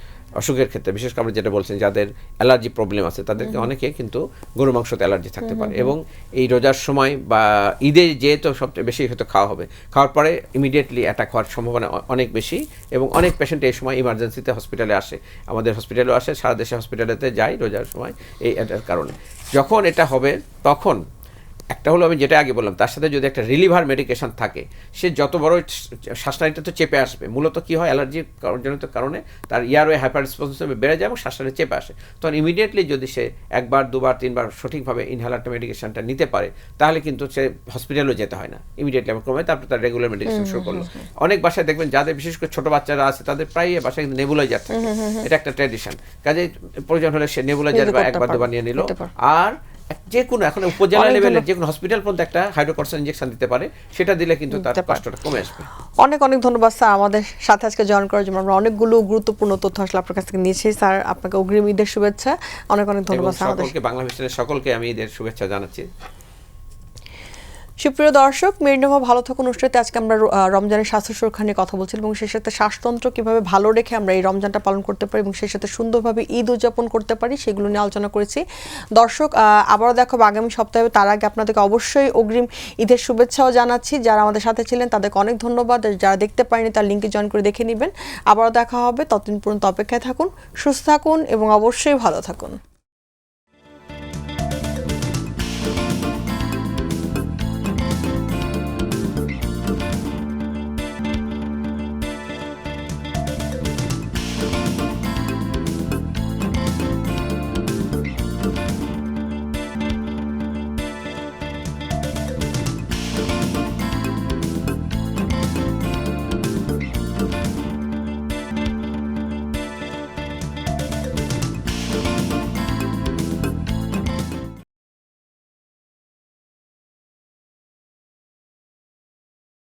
অসুখের ক্ষেত্রে বিশেষ করে যেটা বলছেন যাদের অ্যালার্জি প্রবলেম আছে তাদেরকে অনেকে কিন্তু গরু মাংসতে অ্যালার্জি থাকতে পারে, এবং এই রোজার সময় বা ঈদে যেহেতু সবচেয়ে বেশি হয়তো খাওয়া হবে, খাওয়ার পরে ইমিডিয়েটলি অ্যাটাক হওয়ার সম্ভাবনা অনেক বেশি। এবং অনেক পেশেন্ট এই সময় ইমার্জেন্সিতে হসপিটালে আসে, আমাদের হসপিটালেও আসে, সারা দেশে হসপিটালেতে যায় রোজার সময় এই এটার কারণে। যখন এটা হবে তখন একটা হলো আমি যেটা আগে বললাম, তার সাথে যদি একটা রিলিভার মেডিকেশন থাকে, সে যত বড় শ্বাসনালীটা তো চেপে আসবে। মূলত কী হয়, অ্যালার্জি জনিত কারণে তার এয়ারওয়ে হাইপার রেসপন্সিভ বেড়ে যায় এবং শ্বাসনালী চেপে আসে। তখন ইমিডিয়েটলি যদি সে 1 বার 2 বার 3 বার সঠিকভাবে ইনহেলারটা মেডিকেশনটা নিতে পারে, তাহলে কিন্তু সে হসপিটালেও যেতে হয় না, ইমিডিয়েটলি আমার ক্রমে তারপরে তার রেগুলার মেডিকেশন শুরু করলো। অনেক বাসায় দেখবেন যাদের বিশেষ করে ছোটো বাচ্চারা আছে তাদের প্রায় বাসায় কিন্তু নেবুলাইজার থাকে, এটা একটা ট্র্যাডিশন। কাজে প্রয়োজন হলে সে নেবুলাইজার বা 1 বার 2 বার নিয়ে নিল। আর যে কোনো এখন উপজেলা লেভেলের যে কোনো হসপিটাল পর্যন্ত একটা হাইড্রোকর্টিসন ইনজেকশন দিতে পারে, সেটা দিলে কিন্তু তার কষ্টটা কমে আসবে। অনেক অনেক ধন্যবাদ স্যার আমাদের সাথে আজকে জয়েন করার জন্য। আমরা অনেকগুলো গুরুত্বপূর্ণ তথ্য আসলে আপনার কাছ থেকে নিয়েছি স্যার। আপনাকে অগ্রিম ঈদের শুভেচ্ছা। অনেক অনেক ধন্যবাদ স্যার। সকলকে বাংলা ভিশনের সকলকে আমি ঈদের শুভেচ্ছা জানাচ্ছি। সুপ্রিয় দর্শক, মেরিনোভা ভালো থাকুন অনুষ্ঠানে আজকে আমরা রমজানের স্বাস্থ্য সুরক্ষা নিয়ে কথা বলছিলাম এবং সেই সাথে শ্বাসতন্ত্র কীভাবে ভালো রেখে আমরা এই রমজানটা পালন করতে পারি এবং সেই সাথে সুন্দরভাবে ঈদ উদযাপন করতে পারি সেগুলো নিয়ে আলোচনা করেছি। দর্শক, আবারও দেখাবো আগামী সপ্তাহে। তার আগে আপনাদেরকে অবশ্যই অগ্রিম ঈদের শুভেচ্ছাও জানাচ্ছি। যারা আমাদের সাথে ছিলেন তাদেরকে অনেক ধন্যবাদ। যারা দেখতে পারেনি তার লিঙ্কে জয়েন করে দেখে নেবেন। আবারও দেখা হবে, ততদিন পর্যন্ত অপেক্ষায় থাকুন, সুস্থ থাকুন এবং অবশ্যই ভালো থাকুন।